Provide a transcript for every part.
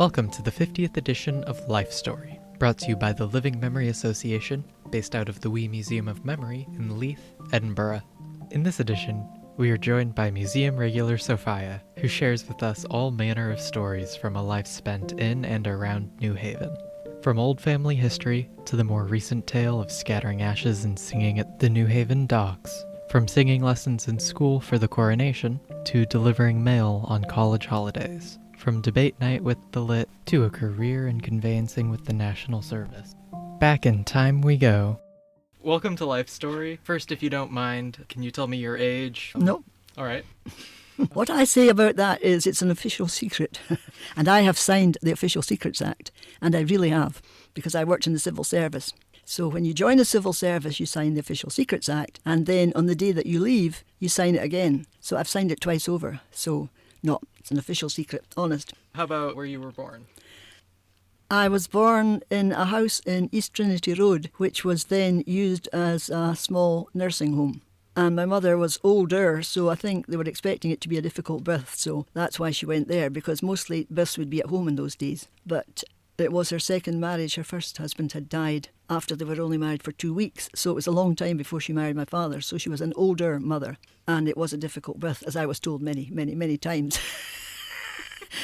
Welcome to the 50th edition of Life Story, brought to you by the Living Memory Association, based out of the Wee Museum of Memory in Leith, Edinburgh. In this edition, we are joined by museum regular Sophia, who shares with us all manner of stories from a life spent in and around Newhaven. From old family history to the more recent tale of scattering ashes and singing at the Newhaven docks. From singing lessons in school for the coronation to delivering mail on college holidays. From debate night with the lit to a career in conveyancing with the National Service. Back in time we go. Welcome to Life Story. First, if you don't mind, can you tell me your age? No. All right. What I say about that is it's an official secret. And I have signed the Official Secrets Act. And I really have, because I worked in the civil service. So when you join the civil service, you sign the Official Secrets Act. And then on the day that you leave, you sign it again. So I've signed it twice over. So no, it's an official secret, honest. How about where you were born? I was born in a house in East Trinity Road, which was then used as a small nursing home. And my mother was older, so I think they were expecting it to be a difficult birth. So that's why she went there, because mostly births would be at home in those days. But it was her second marriage. Her first husband had died after they were only married for 2 weeks. So it was a long time before she married my father. So she was an older mother. And it was a difficult birth, as I was told many times.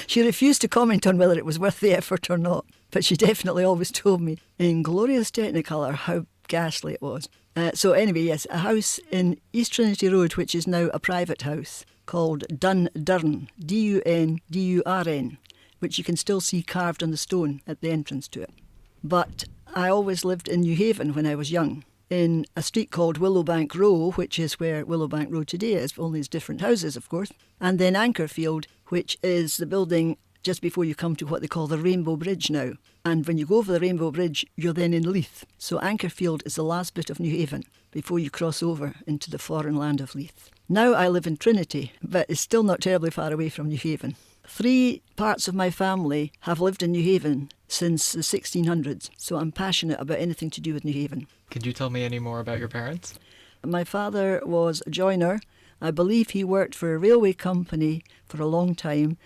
She refused to comment on whether it was worth the effort or not. But she definitely always told me in glorious technicolor how ghastly it was. So anyway, yes, a house in East Trinity Road, which is now a private house, called Dundurn, Dundurn, which you can still see carved on the stone at the entrance to it. But I always lived in Newhaven when I was young, in a street called Willowbank Row, which is where Willowbank Road today is, only as different houses, of course, and then Ankerfield, which is the building just before you come to what they call the Rainbow Bridge now. And when you go over the Rainbow Bridge, you're then in Leith. So Ankerfield is the last bit of Newhaven before you cross over into the foreign land of Leith. Now I live in Trinity, but it's still not terribly far away from Newhaven. 3 parts of my family have lived in Newhaven since the 1600s, so I'm passionate about anything to do with Newhaven. Could you tell me any more about your parents? My father was a joiner. I believe he worked for a railway company for a long time,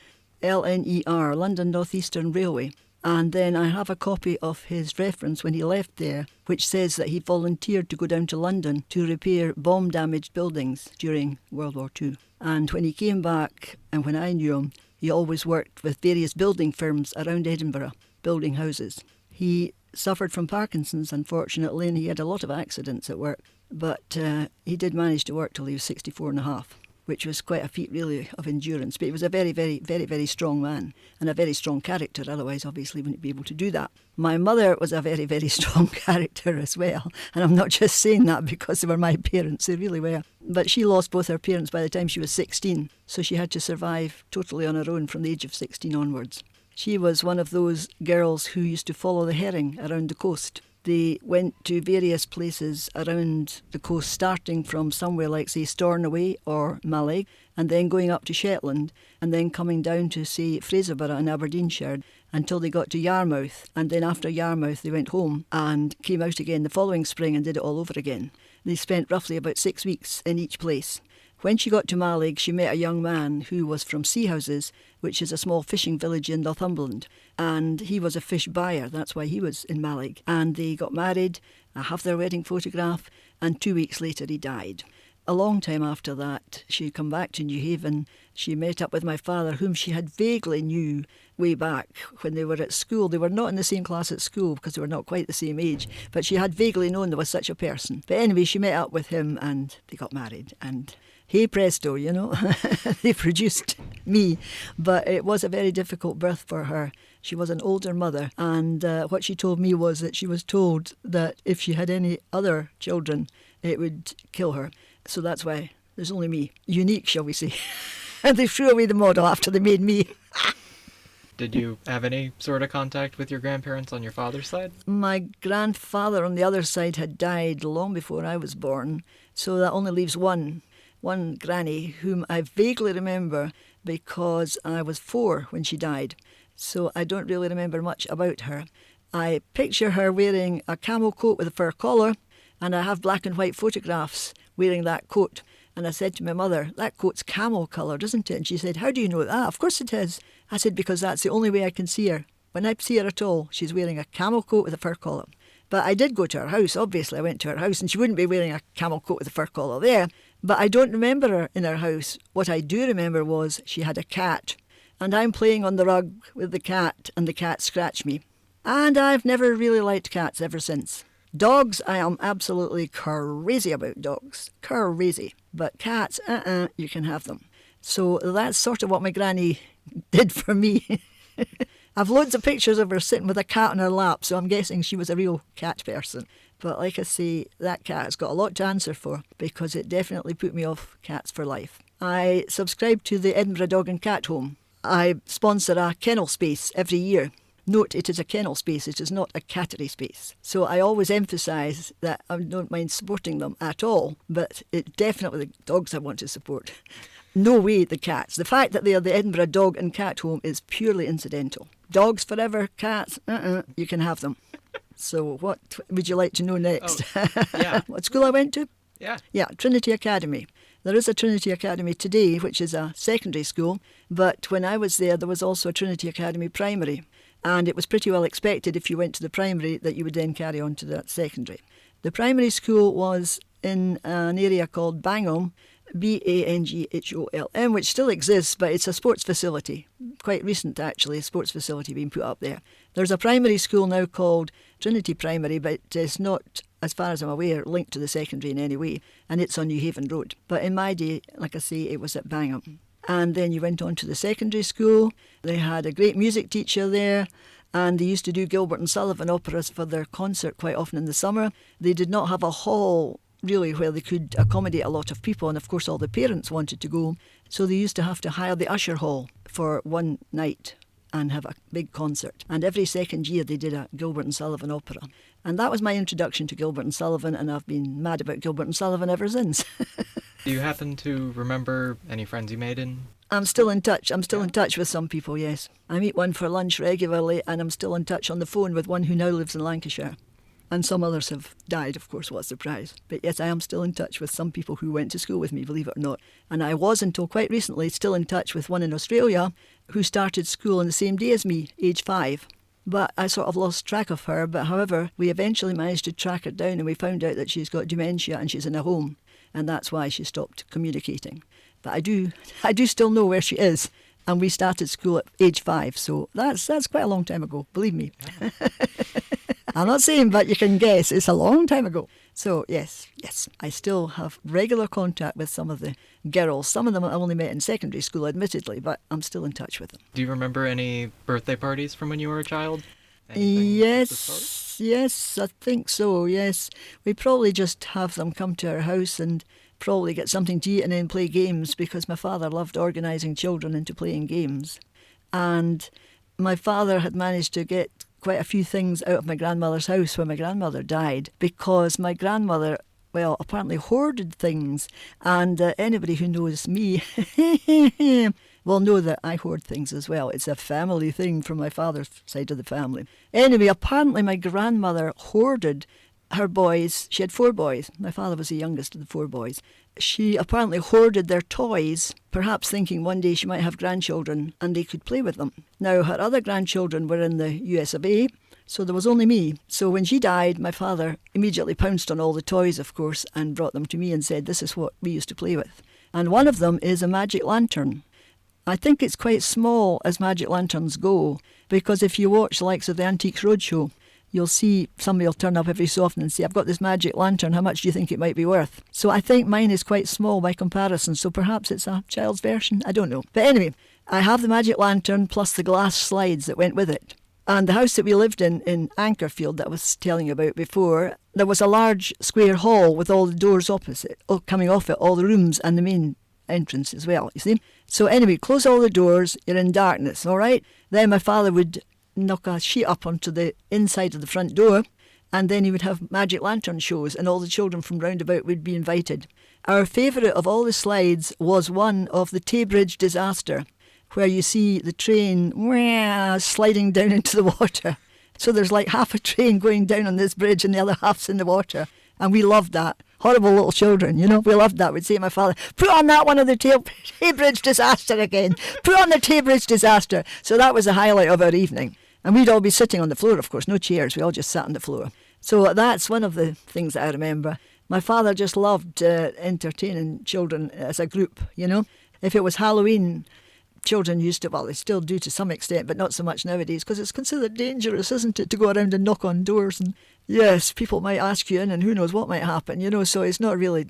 LNER, London North Eastern Railway. And then I have a copy of his reference when he left there, which says that he volunteered to go down to London to repair bomb-damaged buildings during World War II. And when he came back, and when I knew him, he always worked with various building firms around Edinburgh, building houses. He suffered from Parkinson's, unfortunately, and he had a lot of accidents at work. But he did manage to work till he was 64 and a half, which was quite a feat, really, of endurance. But he was a very strong man and a very strong character. Otherwise, obviously, he wouldn't be able to do that. My mother was a very strong character as well. And I'm not just saying that because they were my parents. They really were. But she lost both her parents by the time she was 16. So she had to survive totally on her own from the age of 16 onwards. She was one of those girls who used to follow the herring around the coast. They went to various places around the coast, starting from somewhere like, say, Stornoway or Mallaig, and then going up to Shetland, and then coming down to, say, Fraserburgh in Aberdeenshire, until they got to Yarmouth. And then after Yarmouth, they went home and came out again the following spring and did it all over again. They spent roughly about 6 weeks in each place. When she got to Mallaig, she met a young man who was from Seahouses, which is a small fishing village in Northumberland. And he was a fish buyer, that's why he was in Mallaig. And they got married, I have their wedding photograph, and 2 weeks later he died. A long time after that, she'd come back to Newhaven. She met up with my father, whom she had vaguely knew way back when they were at school. They were not in the same class at school because they were not quite the same age, but she had vaguely known there was such a person. But anyway, she met up with him and they got married. And hey presto, you know, they produced me. But it was a very difficult birth for her. She was an older mother, and what she told me was that she was told that if she had any other children, it would kill her. So that's why there's only me. Unique, shall we say. And they threw away the model after they made me. Did you have any sort of contact with your grandparents on your father's side? My grandfather on the other side had died long before I was born, so that only leaves one granny whom I vaguely remember because I was 4 when she died. So I don't really remember much about her. I picture her wearing a camel coat with a fur collar, and I have black and white photographs wearing that coat. And I said to my mother, that coat's camel coloured, isn't it? And she said, how do you know that? Of course it is. I said, because that's the only way I can see her. When I see her at all, she's wearing a camel coat with a fur collar. But I did go to her house. Obviously, I went to her house, and she wouldn't be wearing a camel coat with a fur collar there. But I don't remember her in her house. What I do remember was she had a cat. And I'm playing on the rug with the cat, and the cat scratched me. And I've never really liked cats ever since. Dogs, I am absolutely crazy about dogs. Crazy. But cats, you can have them. So that's sort of what my granny did for me. I've loads of pictures of her sitting with a cat on her lap, so I'm guessing she was a real cat person. But like I say, that cat has got a lot to answer for, because it definitely put me off cats for life. I subscribe to the Edinburgh Dog and Cat Home. I sponsor a kennel space every year. Note, it is a kennel space, it is not a cattery space. So I always emphasise that I don't mind supporting them at all, but it definitely the dogs I want to support. No way the cats. The fact that they are the Edinburgh Dog and Cat Home is purely incidental. Dogs forever, cats, you can have them. So what would you like to know next? Oh, yeah. What school I went to? Yeah. Yeah, Trinity Academy. There is a Trinity Academy today, which is a secondary school, but when I was there was also a Trinity Academy primary, and it was pretty well expected if you went to the primary that you would then carry on to that secondary. The primary school was in an area called Bangham, Bangholm, which still exists, but it's a sports facility. Quite recent, actually, a sports facility being put up there. There's a primary school now called Trinity Primary, but it's not, as far as I'm aware, linked to the secondary in any way, and it's on Newhaven Road. But in my day, like I say, it was at Bangham. And then you went on to the secondary school. They had a great music teacher there, and they used to do Gilbert and Sullivan operas for their concert quite often in the summer. They did not have a hall really where they could accommodate a lot of people, and of course all the parents wanted to go, so they used to have to hire the usher hall for one night and have a big concert. And every second year they did a Gilbert and Sullivan opera. And that was my introduction to Gilbert and Sullivan, and I've been mad about Gilbert and Sullivan ever since. Do you happen to remember any friends you made in? I'm still in touch. I'm still in touch with some people, yes. I meet one for lunch regularly, and I'm still in touch on the phone with one who now lives in Lancashire. And some others have died, of course, what a surprise. But yes, I am still in touch with some people who went to school with me, believe it or not. And I was, until quite recently, still in touch with one in Australia who started school on the same day as me, age 5. But I sort of lost track of her. But however, we eventually managed to track her down, and we found out that she's got dementia and she's in a home. And that's why she stopped communicating. But I do still know where she is. And we started school at age 5, so that's quite a long time ago, believe me. Yeah. I'm not saying, but you can guess, it's a long time ago. So yes, I still have regular contact with some of the girls. Some of them I only met in secondary school, admittedly, but I'm still in touch with them. Do you remember any birthday parties from when you were a child? Anything Yes, I think so, yes. We probably just have them come to our house and probably get something to eat and then play games, because my father loved organising children into playing games. And my father had managed to get quite a few things out of my grandmother's house when my grandmother died, because my grandmother, well, apparently hoarded things. And anybody who knows me will know that I hoard things as well. It's a family thing from my father's side of the family. Anyway, apparently my grandmother hoarded her boys. She had 4 boys. My father was the youngest of the 4 boys. She apparently hoarded their toys, perhaps thinking one day she might have grandchildren and they could play with them. Now, her other grandchildren were in the US of A, so there was only me. So when she died, my father immediately pounced on all the toys, of course, and brought them to me and said, this is what we used to play with. And one of them is a magic lantern. I think it's quite small as magic lanterns go, because if you watch the likes of the Antiques Roadshow, you'll see somebody will turn up every so often and say, I've got this magic lantern, how much do you think it might be worth? So I think mine is quite small by comparison, so perhaps it's a child's version, I don't know. But anyway, I have the magic lantern plus the glass slides that went with it. And the house that we lived in Ankerfield that I was telling you about before, there was a large square hall with all the doors opposite, coming off it, all the rooms and the main entrance as well, you see. So anyway, close all the doors, you're in darkness, all right? Then my father would knock a sheet up onto the inside of the front door, and then he would have magic lantern shows, and all the children from round about would be invited. Our favourite of all the slides was one of the Tay Bridge disaster, where you see the train sliding down into the water. So there's like half a train going down on this bridge and the other half's in the water. And we loved that. Horrible little children, you know. We loved that. We'd say to my father, put on that one of the Taybridge Disaster again. Put on the Taybridge Disaster. So that was the highlight of our evening. And we'd all be sitting on the floor, of course, no chairs. We all just sat on the floor. So that's one of the things that I remember. My father just loved entertaining children as a group, you know. If it was Halloween, children used to, well, they still do to some extent, but not so much nowadays, because it's considered dangerous, isn't it, to go around and knock on doors. And yes, people might ask you in and who knows what might happen, you know, so it's not really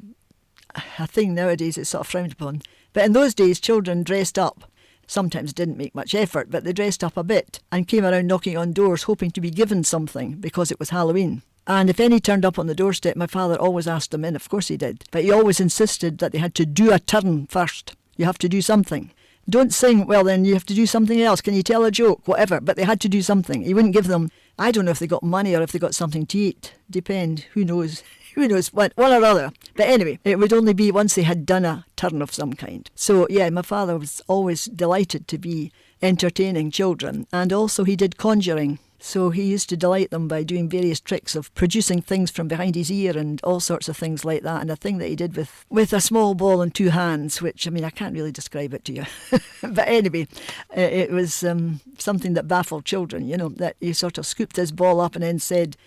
a thing nowadays. It's sort of frowned upon. But in those days, children dressed up. Sometimes didn't make much effort, but they dressed up a bit and came around knocking on doors hoping to be given something because it was Halloween. And if any turned up on the doorstep, my father always asked them in. Of course he did. But he always insisted that they had to do a turn first. You have to do something. Don't sing, well then you have to do something else. Can you tell a joke? Whatever. But they had to do something. He wouldn't give them, I don't know if they got money or if they got something to eat. Depend. Who knows? Who knows? One or other. But anyway, it would only be once they had done a turn of some kind. So yeah, my father was always delighted to be entertaining children. And also he did conjuring. So he used to delight them by doing various tricks of producing things from behind his ear and all sorts of things like that. And a thing that he did with a small ball in two hands, which, I mean, I can't really describe it to you. But anyway, it was something that baffled children, you know, that he sort of scooped his ball up and then said,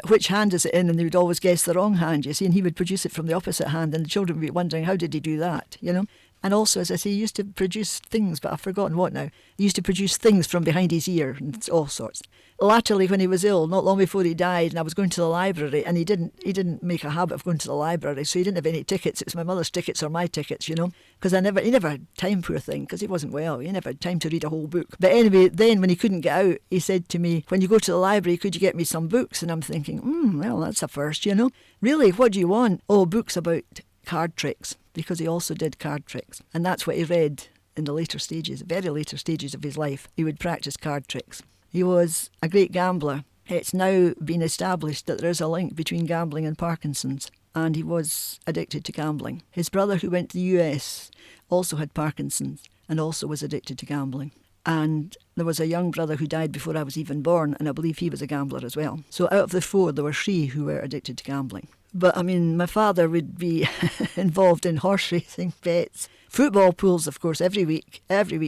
which hand is it in? And they would always guess the wrong hand, you see, and he would produce it from the opposite hand. And the children would be wondering, how did he do that, you know? And also, as I say, he used to produce things, but I've forgotten what now. He used to produce things from behind his ear and all sorts. Latterly, when he was ill, not long before he died, and I was going to the library, and he didn't make a habit of going to the library, so he didn't have any tickets. It was my mother's tickets or my tickets, you know, because he never had time, poor thing, because he wasn't well. He never had time to read a whole book. But anyway, then when he couldn't get out, he said to me, when you go to the library, could you get me some books? And I'm thinking, well, that's a first, you know. Really, what do you want? Oh, books about card tricks, because he also did card tricks. And that's what he read in the later stages, very later stages of his life. He would practice card tricks. He was a great gambler. It's now been established that there is a link between gambling and Parkinson's, and he was addicted to gambling. His brother, who went to the US, also had Parkinson's and also was addicted to gambling. And there was a young brother who died before I was even born, and I believe he was a gambler as well. So out of the four, there were three who were addicted to gambling. But, I mean, my father would be involved in horse racing, bets, football pools, of course, every week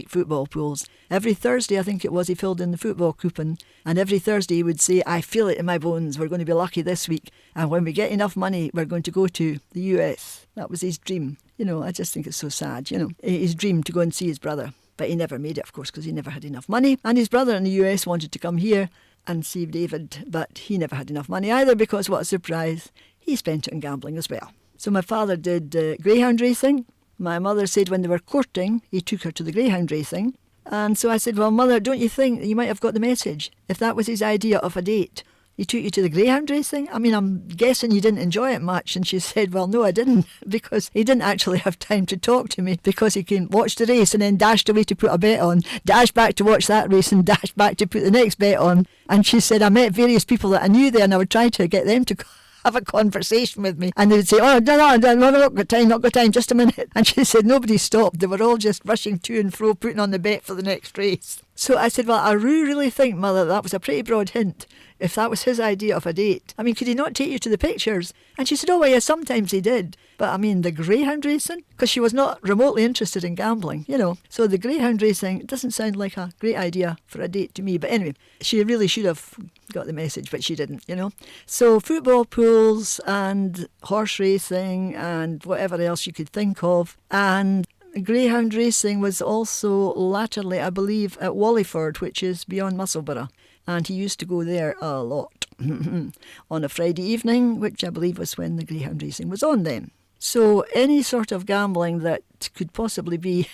football pools. Every Thursday, I think it was, he filled in the football coupon. And every Thursday he would say, I feel it in my bones, we're going to be lucky this week. And when we get enough money, we're going to go to the US. That was his dream. You know, I just think it's so sad, you know, his dream to go and see his brother. But he never made it, of course, because he never had enough money. And his brother in the US wanted to come here and see David, but he never had enough money either, because what a surprise, he spent it on gambling as well. So my father did greyhound racing. My mother said when they were courting, he took her to the greyhound racing. And so I said, well, Mother, don't you think you might have got the message? If that was his idea of a date, he took you to the greyhound racing? I mean, I'm guessing you didn't enjoy it much. And she said, well, no, I didn't, because he didn't actually have time to talk to me, because he came, watched the race and then dashed away to put a bet on, dashed back to watch that race and dashed back to put the next bet on. And she said, I met various people that I knew there, and I would try to get them to have a conversation with me, and they would say, oh, no, not got time, just a minute. And she said nobody stopped. They were all just rushing to and fro, putting on the bet for the next race. So I said, well, I really think, Mother, that was a pretty broad hint, if that was his idea of a date. I mean, could he not take you to the pictures? And she said, oh, well, yeah, sometimes he did. But I mean, the greyhound racing? Because she was not remotely interested in gambling, you know. So the greyhound racing doesn't sound like a great idea for a date to me. But anyway, she really should have got the message, but she didn't, you know. So football pools and horse racing and whatever else you could think of. And greyhound racing was also latterly, I believe, at Walliford, which is beyond Musselburgh. And he used to go there a lot on a Friday evening, which I believe was when the greyhound racing was on then. So any sort of gambling that could possibly be,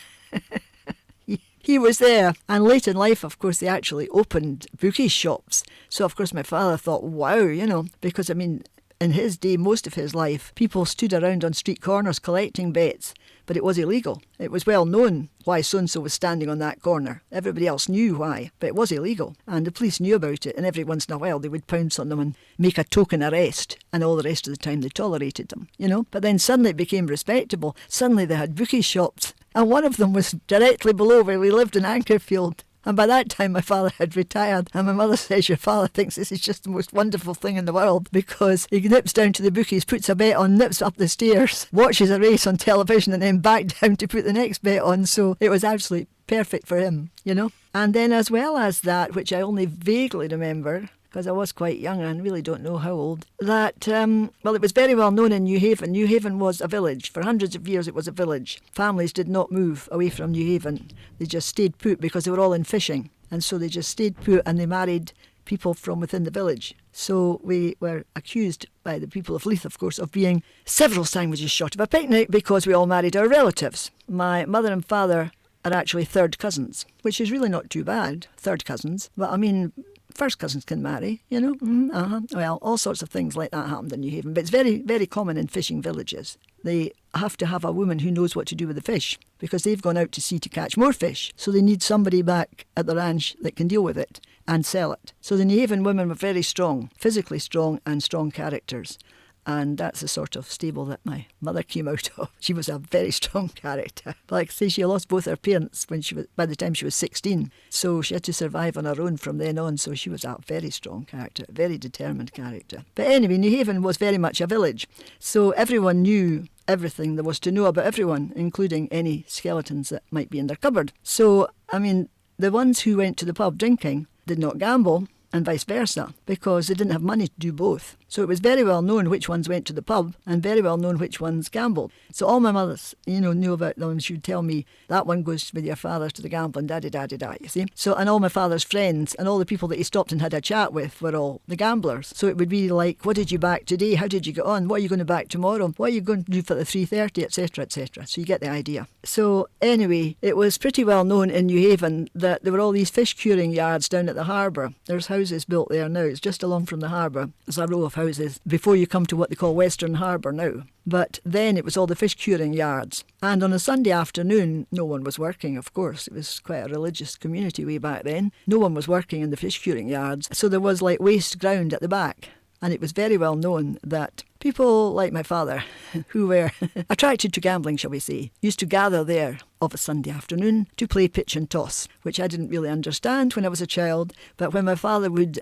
he was there. And late in life, of course, they actually opened bookie shops. So, of course, my father thought, wow, you know, because, I mean, in his day, most of his life, people stood around on street corners collecting bets, but it was illegal. It was well known why so-and-so was standing on that corner. Everybody else knew why, but it was illegal. And the police knew about it, and every once in a while they would pounce on them and make a token arrest, and all the rest of the time they tolerated them, you know. But then suddenly it became respectable. Suddenly they had bookie shops, and one of them was directly below where we lived in Ankerfield. And by that time, my father had retired. And my mother says, your father thinks this is just the most wonderful thing in the world, because he nips down to the bookies, puts a bet on, nips up the stairs, watches a race on television, and then back down to put the next bet on. So it was absolutely perfect for him, you know. And then as well as that, which I only vaguely remember, because I was quite young and really don't know how old, that, it was very well known in Newhaven. Newhaven was a village. For hundreds of years it was a village. Families did not move away from Newhaven. They just stayed put because they were all in fishing. And so they just stayed put and they married people from within the village. So we were accused by the people of Leith, of course, of being several sandwiches short of a picnic because we all married our relatives. My mother and father are actually third cousins, which is really not too bad, third cousins. But I mean, first cousins can marry, you know. Well, all sorts of things like that happened in Newhaven. But it's very, very common in fishing villages. They have to have a woman who knows what to do with the fish because they've gone out to sea to catch more fish. So they need somebody back at the ranch that can deal with it and sell it. So the Newhaven women were very strong, physically strong and strong characters. And that's the sort of stable that my mother came out of. She was a very strong character. But like I say, she lost both her parents by the time she was 16. So she had to survive on her own from then on. So she was a very strong character, a very determined character. But anyway, Newhaven was very much a village. So everyone knew everything there was to know about everyone, including any skeletons that might be in their cupboard. So, I mean, the ones who went to the pub drinking did not gamble, and vice versa, because they didn't have money to do both. So it was very well known which ones went to the pub and very well known which ones gambled. So all my mothers, knew about them. She would tell me, that one goes with your father to the gambling, da-da-da-da-da, you see. So, and all my father's friends and all the people that he stopped and had a chat with were all the gamblers. So it would be like, what did you back today? How did you get on? What are you going to back tomorrow? What are you going to do for the 3:30, etc., etc. So you get the idea. So anyway, it was pretty well known in Newhaven that there were all these fish curing yards down at the harbour. There's houses built there now. It's just along from the harbour. There's a row of houses before you come to what they call Western Harbour now. But then it was all the fish curing yards. And on a Sunday afternoon, no one was working, of course. It was quite a religious community way back then. No one was working in the fish curing yards. So there was like waste ground at the back. And it was very well known that people like my father, who were attracted to gambling, shall we say, used to gather there of a Sunday afternoon to play pitch and toss, which I didn't really understand when I was a child. But when my father would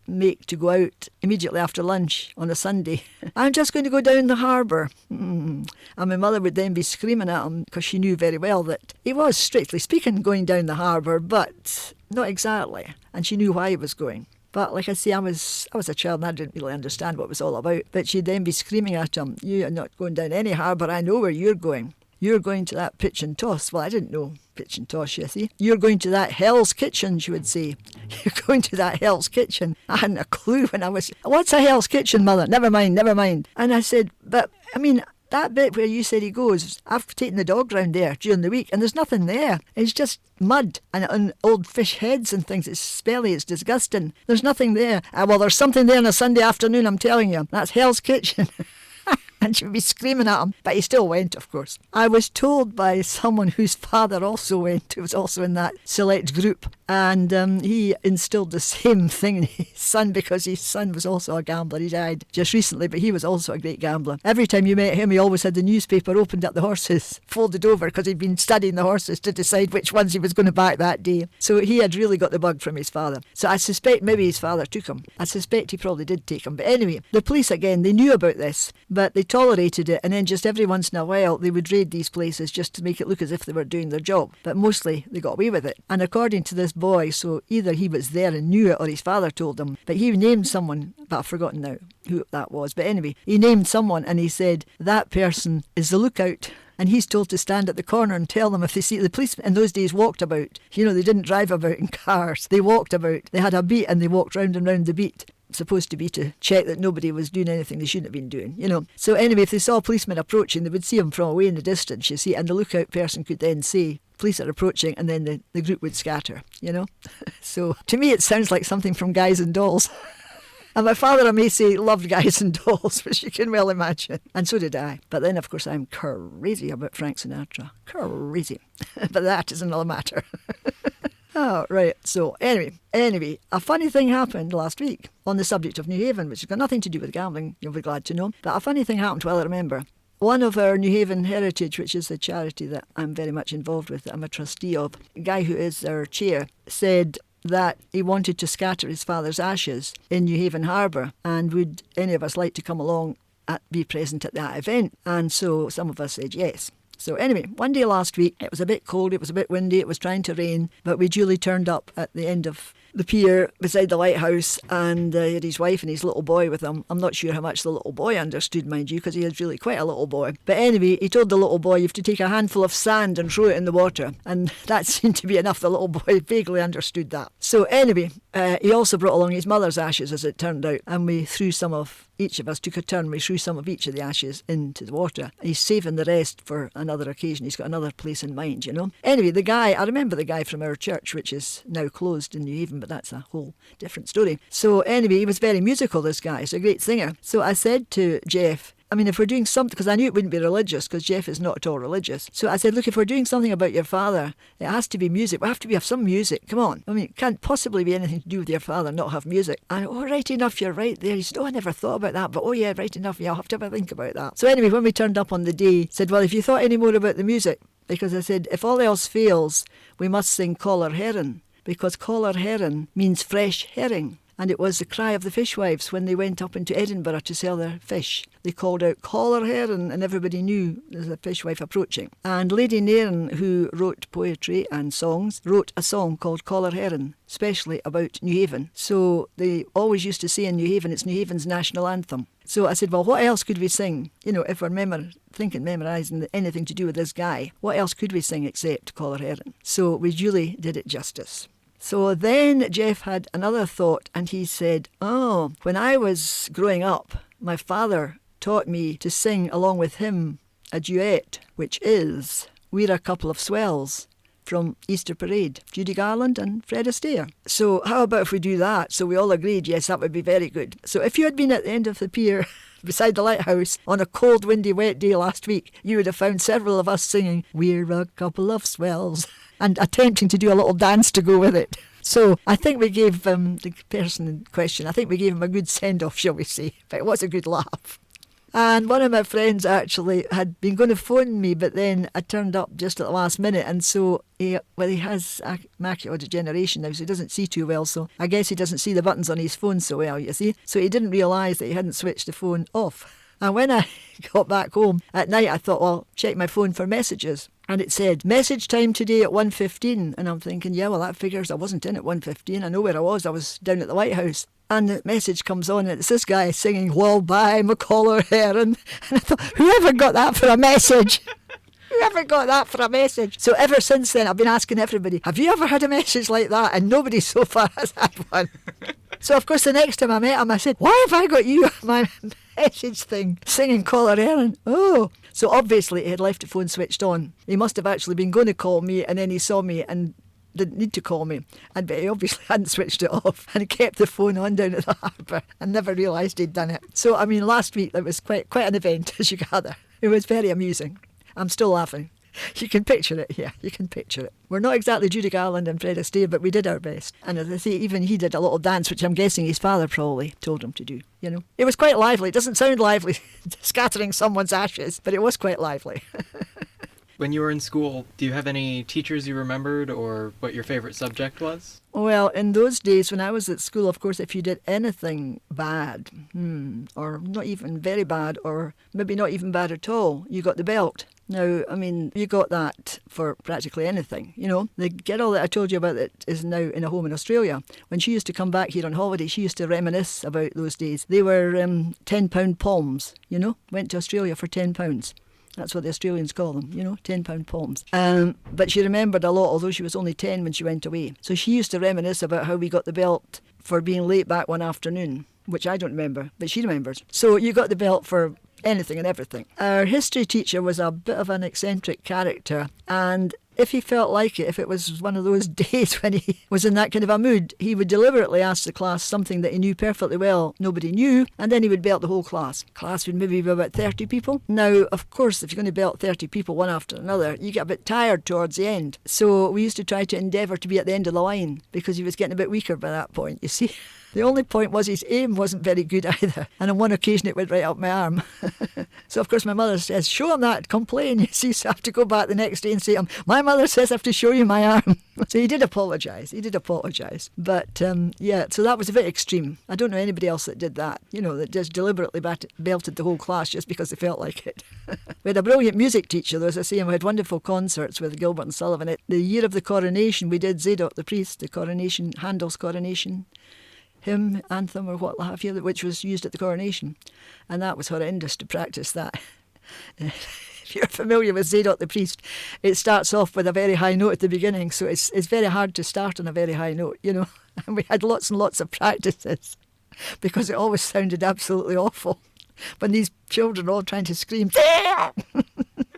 make to go out immediately after lunch on a Sunday, I'm just going to go down the harbour. And my mother would then be screaming at him because she knew very well that he was, strictly speaking, going down the harbour, but not exactly. And she knew why he was going. But like I say, I was a child and I didn't really understand what it was all about. But she'd then be screaming at him, you are not going down any harbour, I know where you're going. You're going to that pitch and toss. Well, I didn't know pitch and toss, you see. You're going to that Hell's Kitchen, she would say. You're going to that Hell's Kitchen. I hadn't a clue when I was, what's a Hell's Kitchen, Mother? Never mind. And I said, but, I mean, that bit where you said he goes, I've taken the dog round there during the week and there's nothing there. It's just mud and old fish heads and things. It's smelly, it's disgusting. There's nothing there. Well, there's something there on a Sunday afternoon, I'm telling you. That's Hell's Kitchen. And she would be screaming at him, but he still went, of course. I was told by someone whose father also went, who was also in that select group, and he instilled the same thing in his son because his son was also a gambler. He died just recently, but he was also a great gambler. Every time you met him, he always had the newspaper opened at the horses, folded over, because he'd been studying the horses to decide which ones he was going to back that day. So he had really got the bug from his father. So I suspect maybe his father took him. I suspect he probably did take him. But anyway, the police, again, they knew about this, but they tolerated it, and then just every once in a while they would raid these places just to make it look as if they were doing their job. But mostly they got away with it. And according to this boy, so either he was there and knew it or his father told him, but he named someone, but I've forgotten now who that was. But anyway, he named someone and he said, that person is the lookout. And he's told to stand at the corner and tell them if they see the policemen. In those days walked about. They didn't drive about in cars. They walked about. They had a beat and they walked round and round the beat. Supposed to be to check that nobody was doing anything they shouldn't have been doing, So anyway, if they saw policemen approaching, they would see them from away in the distance, you see, and the lookout person could then say, police are approaching, and then the group would scatter, So to me it sounds like something from Guys and Dolls. And my father, I may say, loved Guys and Dolls, which you can well imagine. And so did I. But then, of course, I'm crazy about Frank Sinatra. Crazy. But that is another matter. Oh, right. So anyway, a funny thing happened last week on the subject of Newhaven, which has got nothing to do with gambling, you'll be glad to know. But a funny thing happened while I remember. one of our Newhaven Heritage, which is a charity that I'm very much involved with, that I'm a trustee of, the guy who is our chair said that he wanted to scatter his father's ashes in Newhaven Harbour, and would any of us like to come along and be present at that event? And so some of us said yes. So anyway, one day last week, it was a bit cold, it was a bit windy, it was trying to rain, but we duly turned up at the end of the pier beside the lighthouse, and he had his wife and his little boy with him. I'm not sure how much the little boy understood, mind you, because he was really quite a little boy. But anyway, he told the little boy, you have to take a handful of sand and throw it in the water. And that seemed to be enough. The little boy vaguely understood that. So anyway, he also brought along his mother's ashes, as it turned out, and we threw some of, each of us took a turn, we threw some of each of the ashes into the water. He's saving the rest for another occasion. He's got another place in mind, you know. Anyway, the guy, I remember the guy from our church, which is now closed in Newhaven, but that's a whole different story. So anyway, he was very musical, this guy. He's a great singer. So I said to Jeff, I mean, if we're doing something, because I knew it wouldn't be religious, because Jeff is not at all religious. So I said, look, if we're doing something about your father, it has to be music. We have to have some music. Come on. I mean, it can't possibly be anything to do with your father and not have music. And, oh, right enough, you're right there. He said, oh, I never thought about that. But, oh, yeah, right enough. Yeah, I'll have to have a think about that. So anyway, when we turned up on the day, said, well, if you thought any more about the music, because I said, if all else fails, we must sing Collar Heron, because Collar Heron means fresh herring. And it was the cry of the fishwives when they went up into Edinburgh to sell their fish. They called out, Collar Heron, and everybody knew there's a fishwife approaching. And Lady Nairn, who wrote poetry and songs, wrote a song called Collar Heron, especially about Newhaven. So they always used to say in Newhaven, it's Newhaven's national anthem. So I said, well, what else could we sing? You know, if we're memorising anything to do with this guy, what else could we sing except Collar Heron? So we duly did it justice. So then Jeff had another thought, and he said, oh, when I was growing up, my father taught me to sing along with him a duet, which is We're a Couple of Swells from Easter Parade, Judy Garland and Fred Astaire. So how about if we do that? So we all agreed, yes, that would be very good. So if you had been at the end of the pier beside the lighthouse on a cold, windy, wet day last week, you would have found several of us singing We're a Couple of Swells and attempting to do a little dance to go with it. So I think we gave the person in question, I think we gave him a good send-off, shall we say. But it was a good laugh. And one of my friends actually had been going to phone me, but then I turned up just at the last minute. And so he has macular degeneration now, so he doesn't see too well. So I guess he doesn't see the buttons on his phone so well, you see. So he didn't realise that he hadn't switched the phone off. And when I got back home at night, I thought, well, check my phone for messages. And it said, message time today at 1:15. And I'm thinking, yeah, well, that figures I wasn't in at 1:15. I know where I was down at the lighthouse. And the message comes on, and it's this guy singing, well, bye, Collar Heron. And I thought, whoever got that for a message? Whoever got that for a message? So ever since then, I've been asking everybody, have you ever had a message like that? And nobody so far has had one. So, of course, the next time I met him, I said, why have I got you my message thing singing Collar Heron? Oh. So obviously he had left the phone switched on. He must have actually been going to call me, and then he saw me and didn't need to call me. But he obviously hadn't switched it off, and he kept the phone on down at the harbour and never realised he'd done it. So, I mean, last week that was quite an event, as you gather. It was very amusing. I'm still laughing. You can picture it, yeah, you can picture it. We're not exactly Judy Garland and Fred Astaire, but we did our best. And as I say, even he did a little dance, which I'm guessing his father probably told him to do, you know. It was quite lively. It doesn't sound lively, scattering someone's ashes, but it was quite lively. When you were in school, do you have any teachers you remembered or what your favourite subject was? Well, in those days when I was at school, of course, if you did anything bad, or not even very bad, or maybe not even bad at all, you got the belt. Now, I mean, you got that for practically anything, you know. The girl that I told you about that is now in a home in Australia, when she used to come back here on holiday, she used to reminisce about those days. They were £10 palms, you know, went to Australia for £10. That's what the Australians call them, you know, £10 palms. But she remembered a lot, although she was only 10 when she went away. So she used to reminisce about how we got the belt for being late back one afternoon, which I don't remember, but she remembers. So you got the belt for anything and everything. Our history teacher was a bit of an eccentric character, and if he felt like it, if it was one of those days when he was in that kind of a mood, he would deliberately ask the class something that he knew perfectly well nobody knew, and then he would belt the whole class. Class would maybe be about 30 people. Now, of course, if you're going to belt 30 people one after another, you get a bit tired towards the end. So we used to try to endeavour to be at the end of the line, because he was getting a bit weaker by that point, you see. The only point was his aim wasn't very good either, and on one occasion it went right up my arm. So of course my mother says, show him that, complain, you see, so I have to go back the next day and say, my mother says I have to show you my arm. So he did apologise, But yeah, so that was a bit extreme. I don't know anybody else that did that, that just deliberately belted the whole class just because they felt like it. We had a brilliant music teacher, though, as I say, and we had wonderful concerts with Gilbert and Sullivan. The year of the coronation, we did Zadok the Priest, the coronation, Handel's coronation hymn, anthem, or what have you, which was used at the coronation. And that was horrendous to practice that. If you're familiar with Zadok the Priest, it starts off with a very high note at the beginning, so it's very hard to start on a very high note, And we had lots and lots of practices because it always sounded absolutely awful when these children were all trying to scream.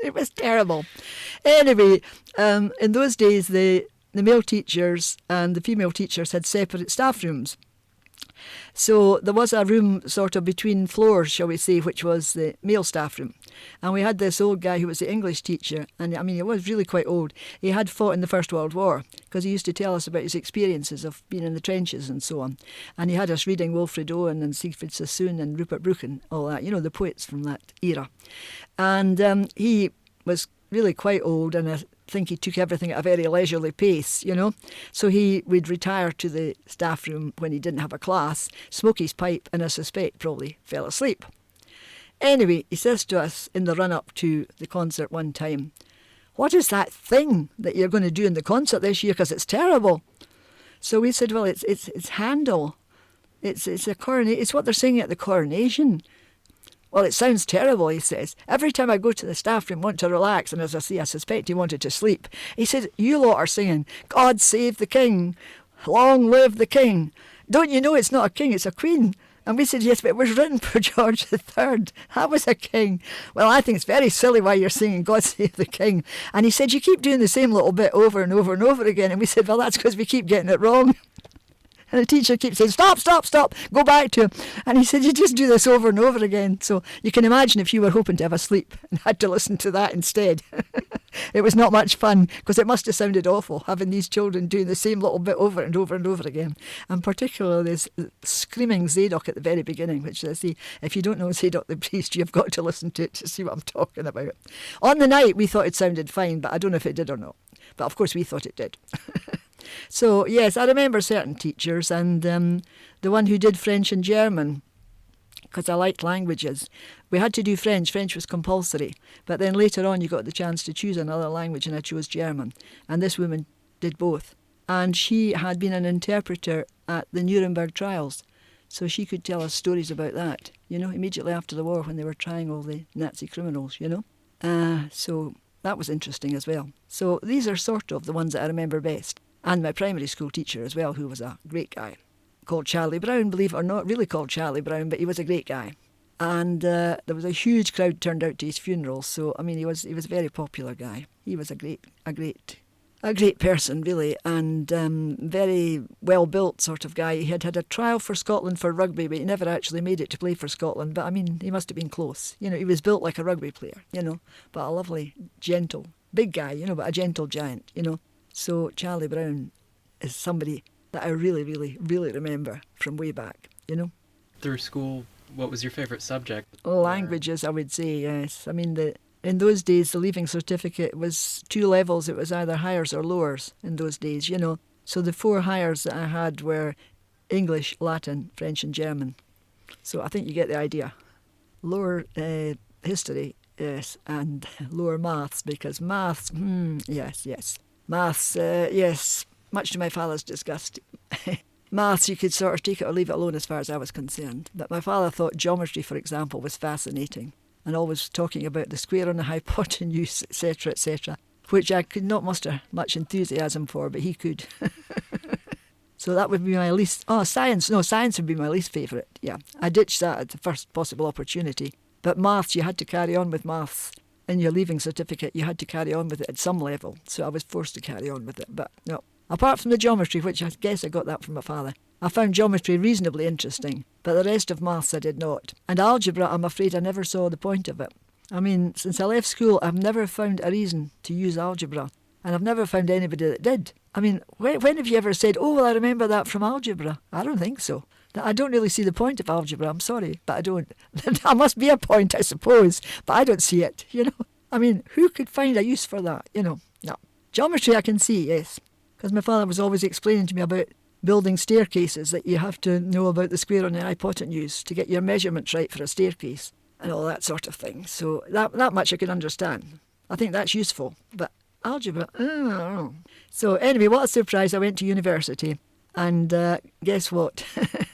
It was terrible. Anyway, in those days, the male teachers and the female teachers had separate staff rooms. So there was a room sort of between floors, shall we say, which was the male staff room. And we had this old guy who was the English teacher, and I mean, he was really quite old. He had fought in the First World War, because he used to tell us about his experiences of being in the trenches and so on. And he had us reading Wilfred Owen and Siegfried Sassoon and Rupert Brooke and all that, the poets from that era. And he was really quite old, and I think he took everything at a very leisurely pace, So he would retire to the staff room when he didn't have a class, smoke his pipe, and I suspect probably fell asleep. Anyway, he says to us in the run-up to the concert one time, "What is that thing that you're going to do in the concert this year? Because it's terrible." So we said, "Well, it's Handel. It's what they're singing at the coronation." "Well, it sounds terrible," he says. "Every time I go to the staff room, want to relax," and as I say, I suspect he wanted to sleep. He said, "You lot are singing, 'God save the King, long live the King.' Don't you know it's not a king, it's a queen?" And we said, "Yes, but it was written for George III. That was a king." "Well, I think it's very silly why you're singing 'God save the King.'" And he said, "You keep doing the same little bit over and over and over again." And we said, "Well, that's because we keep getting it wrong." And the teacher keeps saying, "Stop, stop, stop, go back to him." And he said, "You just do this over and over again." So you can imagine if you were hoping to have a sleep and had to listen to that instead. It was not much fun, because it must have sounded awful, having these children doing the same little bit over and over and over again. And particularly this screaming Zadok at the very beginning, which I see, if you don't know Zadok the Priest, you've got to listen to it to see what I'm talking about. On the night, we thought it sounded fine, but I don't know if it did or not. But of course, we thought it did. So, yes, I remember certain teachers, and the one who did French and German, because I liked languages. We had to do French. French was compulsory. But then later on you got the chance to choose another language, and I chose German. And this woman did both. And she had been an interpreter at the Nuremberg trials. So she could tell us stories about that, immediately after the war when they were trying all the Nazi criminals, So that was interesting as well. So these are sort of the ones that I remember best. And my primary school teacher as well, who was a great guy, called Charlie Brown, believe it or not, really called Charlie Brown, but he was a great guy. And there was a huge crowd turned out to his funeral, so, I mean, he was a very popular guy. He was a great person, really, and very well-built sort of guy. He had had a trial for Scotland for rugby, but he never actually made it to play for Scotland. But, I mean, he must have been close. He was built like a rugby player, but a lovely, gentle, big guy, but a gentle giant, So Charlie Brown is somebody that I really, really, really remember from way back, Through school, what was your favourite subject? Languages, I would say, yes. I mean, in those days, the leaving certificate was 2 levels. It was either highers or lowers in those days, So the 4 highers that I had were English, Latin, French and German. So I think you get the idea. Lower history, yes, and lower maths, because maths, yes. Maths, yes, much to my father's disgust. Maths, you could sort of take it or leave it alone as far as I was concerned. But my father thought geometry, for example, was fascinating, and always talking about the square on the hypotenuse, etc., which I could not muster much enthusiasm for, but he could. So that would be my least... science would be my least favourite, yeah. I ditched that at the first possible opportunity. But maths, you had to carry on with maths. in your leaving certificate, you had to carry on with it at some level. So I was forced to carry on with it. But no, apart from the geometry, which I guess I got that from my father, I found geometry reasonably interesting, but the rest of maths I did not. And algebra, I'm afraid I never saw the point of it. I mean, since I left school, I've never found a reason to use algebra. And I've never found anybody that did. I mean, when have you ever said, oh, well, I remember that from algebra? I don't think so. I don't really see the point of algebra. I'm sorry, but I don't. There must be a point, I suppose, but I don't see it, I mean, who could find a use for that, No. Geometry I can see, yes, because my father was always explaining to me about building staircases, that you have to know about the square and the hypotenuse to get your measurements right for a staircase and all that sort of thing. So that much I can understand. I think that's useful, but algebra, I don't know. So anyway, what a surprise. I went to university and guess what?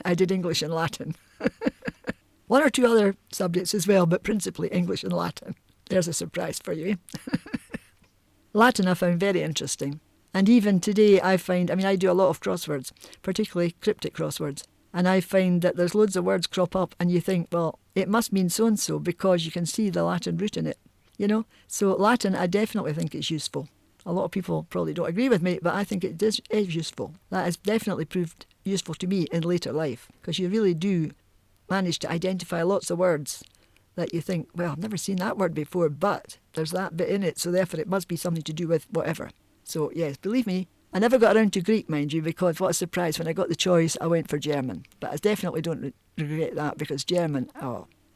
I did English and Latin. One or two other subjects as well, but principally English and Latin. There's a surprise for you. Latin I found very interesting. And even today I do a lot of crosswords, particularly cryptic crosswords. And I find that there's loads of words crop up and you think, well, it must mean so-and-so because you can see the Latin root in it, So Latin, I definitely think it's useful. A lot of people probably don't agree with me, but I think it is useful. That has definitely proved useful to me in later life because you really do manage to identify lots of words that you think, well, I've never seen that word before, but there's that bit in it, so therefore it must be something to do with whatever. So yes, believe me, I never got around to Greek, mind you, because what a surprise, when I got the choice, I went for German. But I definitely don't regret that because German,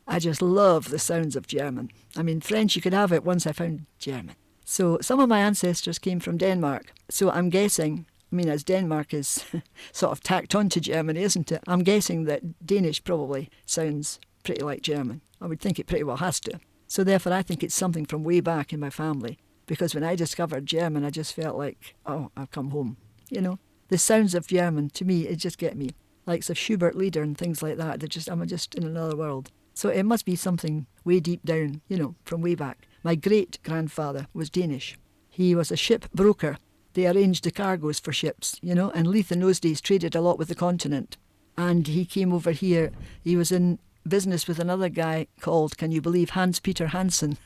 I just love the sounds of German. I mean, French, you could have it once I found German. So some of my ancestors came from Denmark. So I'm guessing, as Denmark is sort of tacked on to Germany, isn't it? I'm guessing that Danish probably sounds pretty like German. I would think it pretty well has to. So therefore I think it's something from way back in my family. Because when I discovered German, I just felt like, I've come home. The sounds of German, to me, it just get me. Likes of Schubert Lieder and things like that. I'm just in another world. So it must be something way deep down, from way back. My great-grandfather was Danish. He was a ship broker. They arranged the cargoes for ships, and Leith in those days traded a lot with the continent. And he came over here. He was in business with another guy called, can you believe, Hans-Peter Hansen.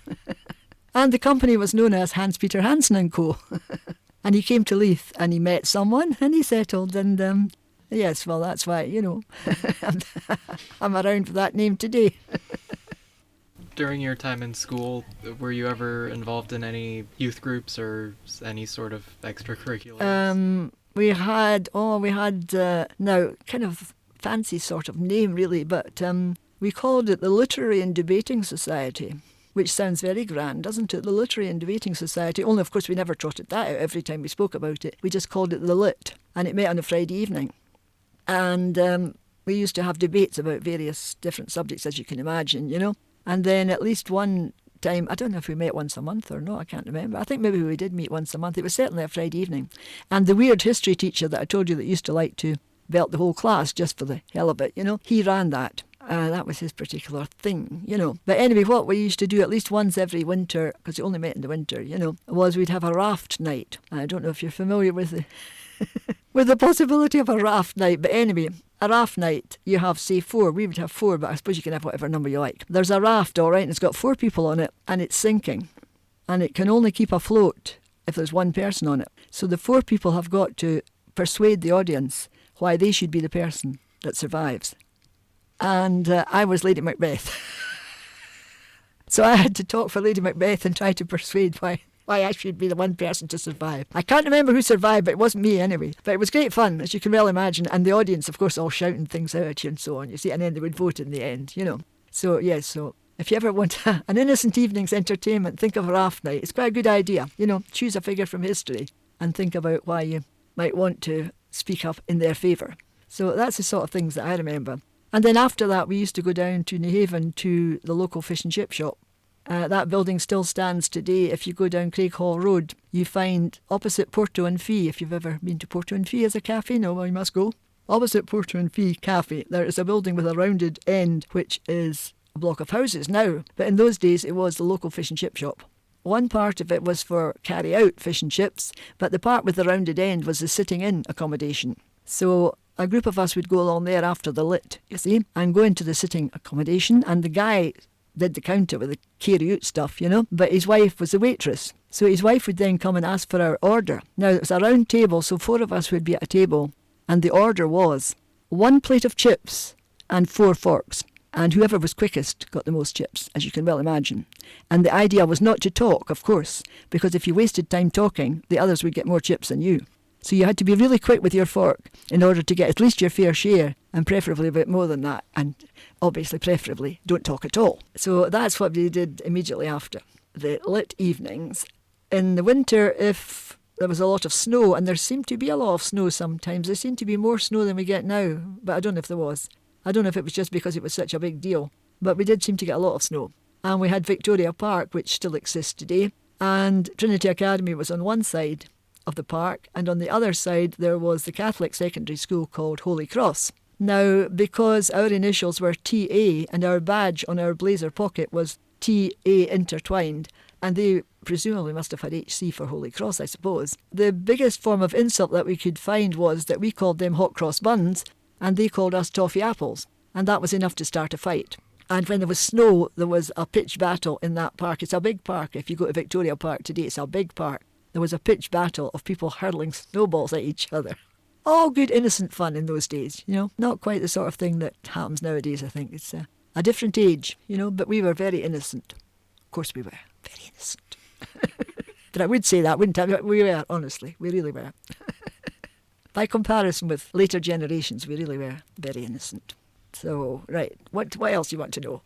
And the company was known as Hans-Peter Hansen & Co. And he came to Leith and he met someone and he settled. And yes, well, that's why, I'm around for that name today. During your time in school, were you ever involved in any youth groups or any sort of extracurriculars? We had now kind of fancy sort of name really, but we called it the Literary and Debating Society, which sounds very grand, doesn't it? The Literary and Debating Society, only of course we never trotted that out every time we spoke about it. We just called it the Lit, and it met on a Friday evening. And we used to have debates about various different subjects, as you can imagine, And then at least one time, I don't know if we met once a month or not, I can't remember. I think maybe we did meet once a month. It was certainly a Friday evening. And the weird history teacher that I told you that used to like to belt the whole class just for the hell of it, he ran that. That was his particular thing, But anyway, what we used to do at least once every winter, because we only met in the winter, was we'd have a raft night. I don't know if you're familiar with the with the possibility of a raft night, but anyway, a raft night, you have, say, 4. We would have 4, but I suppose you can have whatever number you like. There's a raft, all right, and it's got 4 people on it, and it's sinking. And it can only keep afloat if there's one person on it. So the 4 people have got to persuade the audience why they should be the person that survives. And I was Lady Macbeth. So I had to talk for Lady Macbeth and try to persuade why I should be the one person to survive. I can't remember who survived, but it wasn't me anyway. But it was great fun, as you can well imagine. And the audience, of course, all shouting things out at you and so on, you see. And then they would vote in the end, So, yes, so if you ever want an innocent evening's entertainment, think of a raft night. It's quite a good idea. Choose a figure from history and think about why you might want to speak up in their favour. So that's the sort of things that I remember. And then after that, we used to go down to Newhaven to the local fish and chip shop. That building still stands today. If you go down Craighall Road, you find opposite Porto and Fee. If you've ever been to Porto and Fee as a cafe, no, well, you must go. Opposite Porto and Fee Cafe, there is a building with a rounded end, which is a block of houses now. But in those days, it was the local fish and chip shop. One part of it was for carry-out fish and chips, but the part with the rounded end was the sitting-in accommodation. So a group of us would go along there after the lit, you see, and go into the sitting accommodation, and the guy did the counter with the carry-out stuff, but his wife was the waitress. So his wife would then come and ask for our order. Now, it was a round table, so 4 of us would be at a table, and the order was 1 plate of chips and 4 forks. And whoever was quickest got the most chips, as you can well imagine. And the idea was not to talk, of course, because if you wasted time talking, the others would get more chips than you. So you had to be really quick with your fork in order to get at least your fair share, and preferably a bit more than that. And obviously, preferably, don't talk at all. So that's what we did immediately after the lit evenings. In the winter, if there was a lot of snow, and there seemed to be a lot of snow sometimes, there seemed to be more snow than we get now, but I don't know if there was. I don't know if it was just because it was such a big deal, but we did seem to get a lot of snow. And we had Victoria Park, which still exists today, and Trinity Academy was on one side of the park, and on the other side there was the Catholic secondary school called Holy Cross. Now, because our initials were TA and our badge on our blazer pocket was TA intertwined, and they presumably must have had HC for Holy Cross, I suppose, the biggest form of insult that we could find was that we called them hot cross buns, and they called us toffee apples, and that was enough to start a fight. And when there was snow, there was a pitched battle in that park. It's a big park. If you go to Victoria Park today, it's a big park. There was a pitched battle of people hurling snowballs at each other. All good, innocent fun in those days, Not quite the sort of thing that happens nowadays, I think. It's a different age, but we were very innocent. Of course we were, very innocent. But I would say that, wouldn't I? We were, honestly. We really were. By comparison with later generations, we really were very innocent. So, right, what else do you want to know?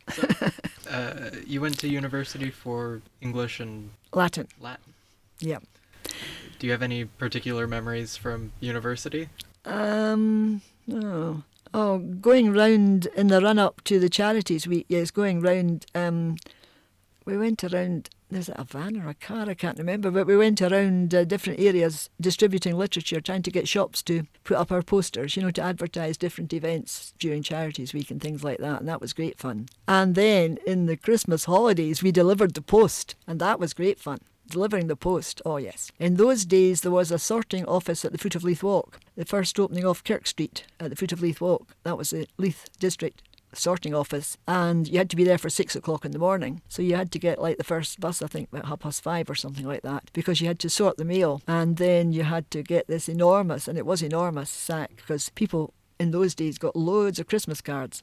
You went to university for English and... Latin. Yeah. Do you have any particular memories from university? Going round in the run-up to the Charities Week, yes, going round, we went around... Is it a van or a car? I can't remember. But we went around different areas distributing literature, trying to get shops to put up our posters, to advertise different events during Charities Week and things like that. And that was great fun. And then in the Christmas holidays, we delivered the post. And that was great fun. Delivering the post, oh yes. In those days, there was a sorting office at the foot of Leith Walk. The first opening off Kirk Street at the foot of Leith Walk. That was the Leith District sorting office, and you had to be there for 6 o'clock in the morning. So you had to get the first bus, I think about 5:30 or something like that, because you had to sort the mail, and then you had to get this enormous, and it was enormous, sack, because people in those days got loads of Christmas cards,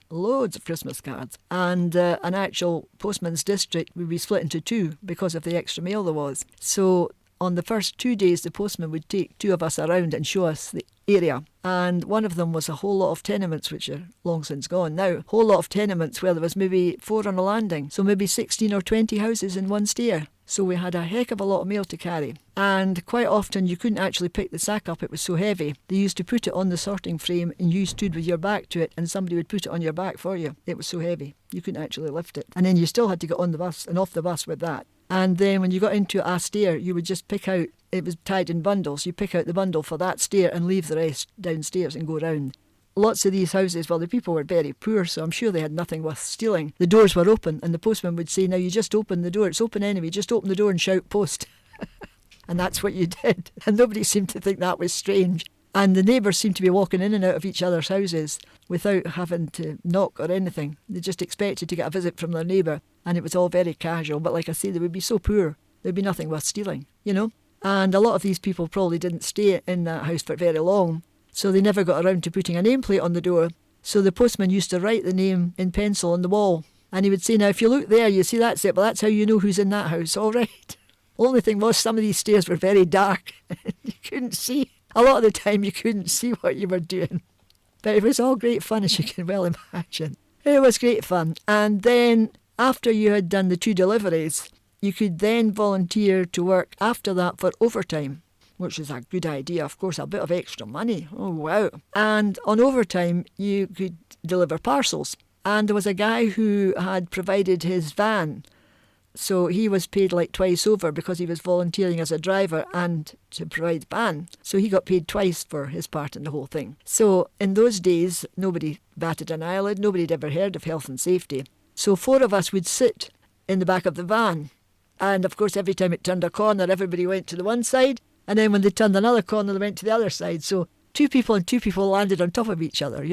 and an actual postman's district would be split into 2 because of the extra mail there was. So on the first 2 days, the postman would take 2 of us around and show us the area. And one of them was a whole lot of tenements, which are long since gone now. A whole lot of tenements where there was maybe 4 on a landing. So maybe 16 or 20 houses in one stair. So we had a heck of a lot of mail to carry. And quite often you couldn't actually pick the sack up, it was so heavy. They used to put it on the sorting frame and you stood with your back to it and somebody would put it on your back for you. It was so heavy. You couldn't actually lift it. And then you still had to get on the bus and off the bus with that. And then when you got into a stair, you would just pick out, it was tied in bundles, you pick out the bundle for that stair and leave the rest downstairs and go round. Lots of these houses, well, the people were very poor, so I'm sure they had nothing worth stealing. The doors were open, and the postman would say, now you just open the door, it's open anyway, just open the door and shout post. And that's what you did. And nobody seemed to think that was strange. And the neighbours seemed to be walking in and out of each other's houses without having to knock or anything. They just expected to get a visit from their neighbour, and it was all very casual. But like I say, they would be so poor, there'd be nothing worth stealing, And a lot of these people probably didn't stay in that house for very long, so they never got around to putting a nameplate on the door. So the postman used to write the name in pencil on the wall, and he would say, now if you look there, you see that's it, but that's how you know who's in that house, all right. Only thing was, some of these stairs were very dark. You couldn't see. A lot of the time you couldn't see what you were doing. But it was all great fun, as you can well imagine. It was great fun. And then after you had done the 2 deliveries, you could then volunteer to work after that for overtime, which is a good idea. Of course, a bit of extra money. Oh, wow. And on overtime, you could deliver parcels. And there was a guy who had provided his van. So he was paid twice over because he was volunteering as a driver and to provide van. So he got paid twice for his part in the whole thing. So in those days, nobody batted an eyelid. Nobody had ever heard of health and safety. So 4 of us would sit in the back of the van. And of course, every time it turned a corner, everybody went to the one side. And then when they turned another corner, they went to the other side. So 2 people and 2 people landed on top of each other,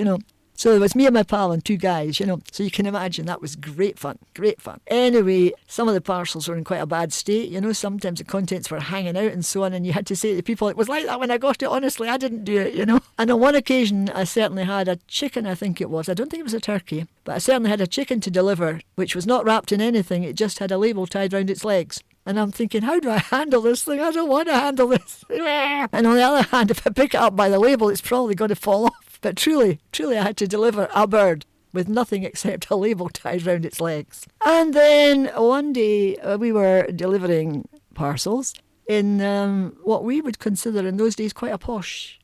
So it was me and my pal and 2 guys, So you can imagine that was great fun, great fun. Anyway, some of the parcels were in quite a bad state, Sometimes the contents were hanging out and so on, and you had to say to people, it was like that when I got it, honestly, I didn't do it, And on one occasion, I certainly had a chicken, I think it was. I don't think it was a turkey, but I certainly had a chicken to deliver, which was not wrapped in anything. It just had a label tied round its legs. And I'm thinking, how do I handle this thing? I don't want to handle this. And on the other hand, if I pick it up by the label, it's probably going to fall off. But truly, I had to deliver a bird with nothing except a label tied round its legs. And then one day we were delivering parcels in what we would consider in those days quite a posh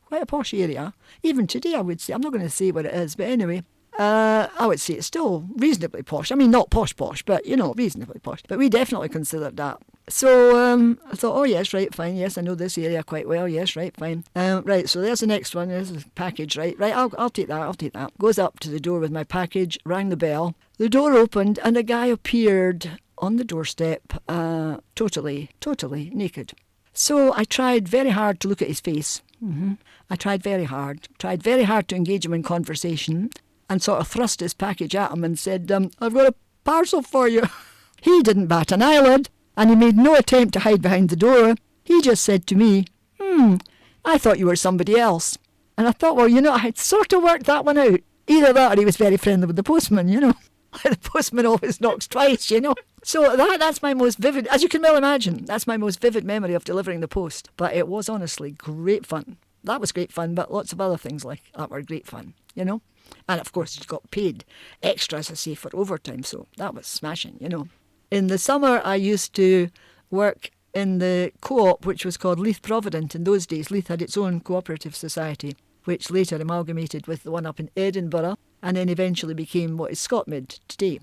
area. Even today, I would say. I'm not going to say what it is, but anyway. I would say it's still reasonably posh. I mean, not posh, but, reasonably posh. But we definitely considered that. So I thought, oh, yes, right, fine. Yes, I know this area quite well. Yes, right, fine. Right, so there's the next one. There's the package, right? Right, I'll take that. Goes up to the door with my package, rang the bell. The door opened and a guy appeared on the doorstep, totally naked. So I tried very hard to look at his face. I tried very hard to engage him in conversation, and sort of thrust his package at him and said, I've got a parcel for you. He didn't bat an eyelid, and he made no attempt to hide behind the door. He just said to me, I thought you were somebody else. And I thought, well, I had sort of worked that one out. Either that or he was very friendly with the postman, The postman always knocks twice, So that's my most vivid, as you can well imagine, that's my most vivid memory of delivering the post. But it was honestly great fun. That was great fun, but lots of other things like that were great fun, And of course, you got paid extra, as I say, for overtime, so that was smashing, In the summer, I used to work in the co-op, which was called Leith Provident. In those days, Leith had its own cooperative society, which later amalgamated with the one up in Edinburgh, and then eventually became what is Scotmid today,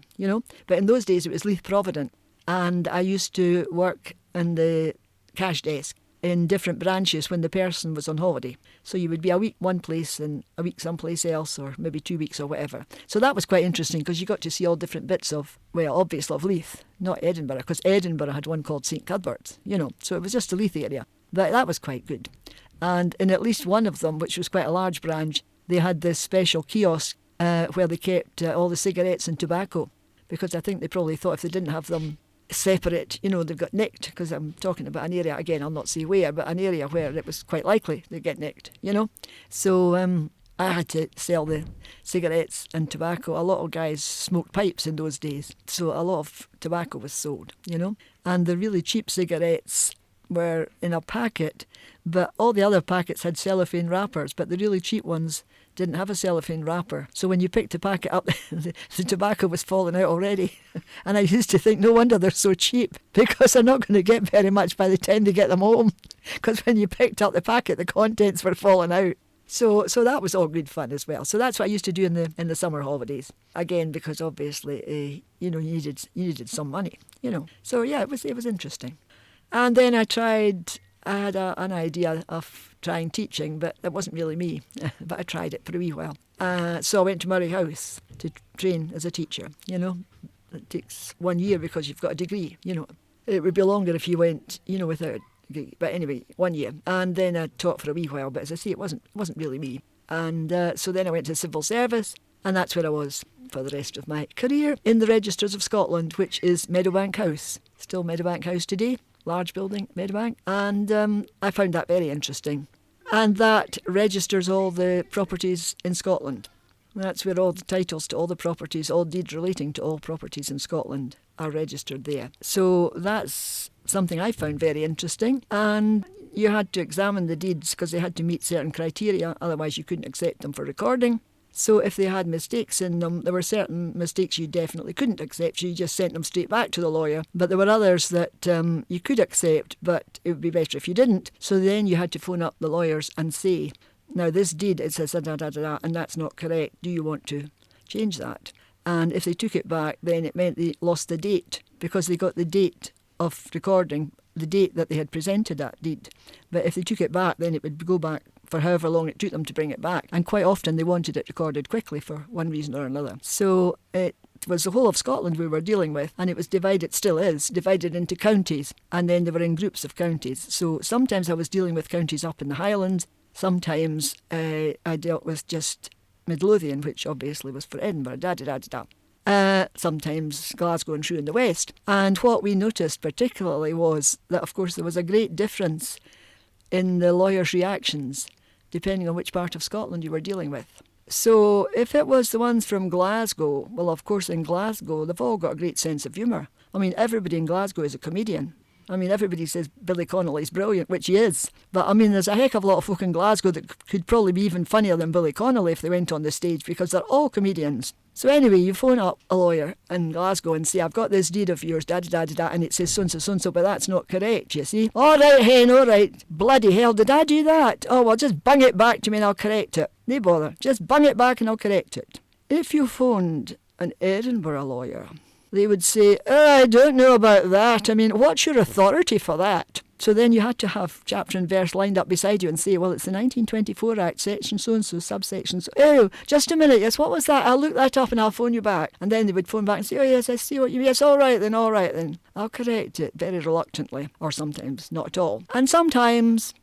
But in those days, it was Leith Provident, and I used to work in the cash desk in different branches when the person was on holiday. So you would be a week one place and a week someplace else, or maybe 2 weeks or whatever. So that was quite interesting because you got to see all different bits of, well, obviously of Leith, not Edinburgh, because Edinburgh had one called St Cuthbert's, So it was just the Leith area. But that was quite good. And in at least one of them, which was quite a large branch, they had this special kiosk where they kept all the cigarettes and tobacco, because I think they probably thought if they didn't have them separate, they've got nicked, because I'm talking about an area, again, I'll not say where, but an area where it was quite likely they'd get nicked, So I had to sell the cigarettes and tobacco. A lot of guys smoked pipes in those days, so a lot of tobacco was sold, And the really cheap cigarettes were in a packet, but all the other packets had cellophane wrappers, but the really cheap ones didn't have a cellophane wrapper. So when you picked the packet up, the tobacco was falling out already. And I used to think, no wonder they're so cheap, because they're not going to get very much by the time they get them home. Because when you picked up the packet, the contents were falling out. So that was all good fun as well. So that's what I used to do in the summer holidays. Again, because obviously, you needed some money, So yeah, it was interesting. And then I had an idea of trying teaching, but it wasn't really me. But I tried it for a wee while. So I went to Murray House to train as a teacher, It takes 1 year because you've got a degree, It would be longer if you went, without a degree. But anyway, 1 year. And then I taught for a wee while, but as I say, it wasn't really me. And so then I went to civil service, and that's where I was for the rest of my career, in the Registers of Scotland, which is Meadowbank House. Still Meadowbank House today. Large building, Meadowbank, and I found that very interesting. And that registers all the properties in Scotland. That's where all the titles to all the properties, all deeds relating to all properties in Scotland are registered there. So that's something I found very interesting. And you had to examine the deeds because they had to meet certain criteria, otherwise you couldn't accept them for recording. So if they had mistakes in them, there were certain mistakes you definitely couldn't accept, so you just sent them straight back to the lawyer. But there were others that you could accept, but it would be better if you didn't. So then you had to phone up the lawyers and say, now this deed, it says da-da-da-da, and that's not correct. Do you want to change that? And if they took it back, then it meant they lost the date, because they got the date of recording, the date that they had presented that deed. But if they took it back, then it would go back for however long it took them to bring it back. And quite often they wanted it recorded quickly for one reason or another. So it was the whole of Scotland we were dealing with, and it was divided, still is, divided into counties, and then they were in groups of counties. So sometimes I was dealing with counties up in the Highlands, sometimes I dealt with just Midlothian, which obviously was for Edinburgh, sometimes Glasgow and True in the West. And what we noticed particularly was that, of course, there was a great difference in the lawyers' reactions, depending on which part of Scotland you were dealing with. So if it was the ones from Glasgow, well, of course, in Glasgow, they've all got a great sense of humour. I mean, everybody in Glasgow is a comedian. I mean, everybody says Billy Connolly's brilliant, which he is. But, I mean, there's a heck of a lot of folk in Glasgow that could probably be even funnier than Billy Connolly if they went on the stage, because they're all comedians. So anyway, you phone up a lawyer in Glasgow and say, I've got this deed of yours, da-da-da-da-da, and it says so-and-so, so-and-so, but that's not correct, you see. All right, hen, all right. Bloody hell, did I do that? Oh, well, just bung it back to me and I'll correct it. No bother. Just bung it back and I'll correct it. If you phoned an Edinburgh lawyer, they would say, I don't know about that. I mean, what's your authority for that? So then you had to have chapter and verse lined up beside you and say, well, it's the 1924 Act, section so-and-so, subsection so. Oh, just a minute, yes, what was that? I'll look that up and I'll phone you back. And then they would phone back and say, oh, yes, I see what you mean. Yes, all right then. I'll correct it very reluctantly, or sometimes not at all. And sometimes,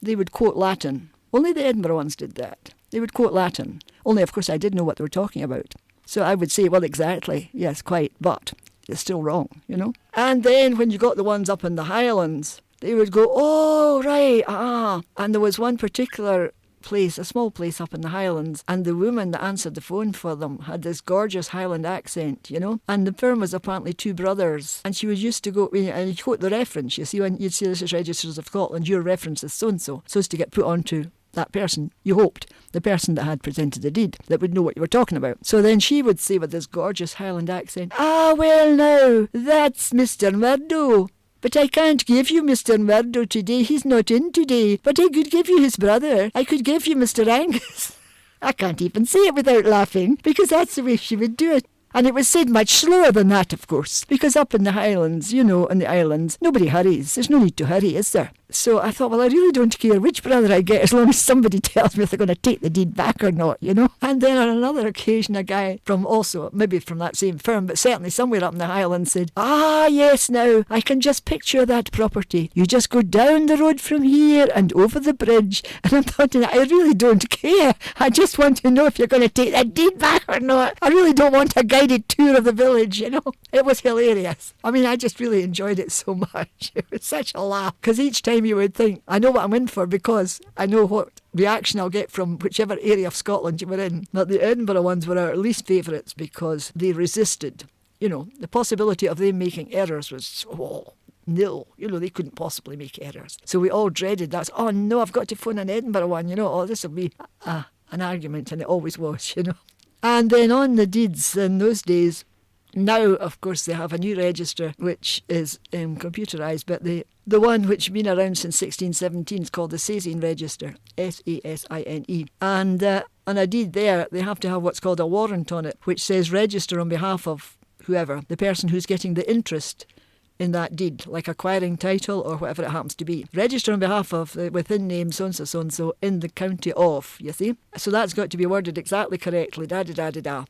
they would quote Latin. Only the Edinburgh ones did that. They would quote Latin. Only, of course, I didn't know what they were talking about. So I would say, well, exactly, yes, quite, but it's still wrong, you know. And then when you got the ones up in the Highlands, they would go, oh, right, And there was one particular place, a small place up in the Highlands, and the woman that answered the phone for them had this gorgeous Highland accent, you know. And the firm was apparently two brothers, and she was used to go, and you quote the reference, you see, when you'd see this is Registers of Scotland, your reference is so-and-so, so as to get put onto that person, you hoped, the person that had presented the deed, that would know what you were talking about. So then she would say with this gorgeous Highland accent, well now, that's Mr. Murdo. But I can't give you Mr. Murdo today, he's not in today. But I could give you his brother. I could give you Mr. Angus. I can't even say it without laughing, because that's the way she would do it. And it was said much slower than that, of course, because up in the Highlands, you know, in the islands, nobody hurries. There's no need to hurry, is there? So I thought, well, I really don't care which brother I get as long as somebody tells me if they're going to take the deed back or not, you know. And then on another occasion, a guy from also, maybe from that same firm, but certainly somewhere up in the Highlands said, yes, now, I can just picture that property. You just go down the road from here and over the bridge. And I'm thinking, I really don't care. I just want to know if you're going to take that deed back or not. I really don't want a guided tour of the village, you know. It was hilarious. I mean, I just really enjoyed it so much. It was such a laugh, because each time you would think, I know what I'm in for, because I know what reaction I'll get from whichever area of Scotland you were in. But the Edinburgh ones were our least favourites because they resisted. You know, the possibility of them making errors was nil. You know, they couldn't possibly make errors. So we all dreaded that. Oh no, I've got to phone an Edinburgh one, you know, this will be an argument, and it always was, you know. And then on the deeds in those days, now, of course, they have a new register which is computerised, but the one which has been around since 1617 is called the Sasine Register, Sasine. And on a deed there, they have to have what's called a warrant on it, which says register on behalf of whoever, the person who's getting the interest in that deed, like acquiring title or whatever it happens to be. Register on behalf of, within name so-and-so, so-and-so, in the county of, you see. So that's got to be worded exactly correctly, da-da-da-da-da.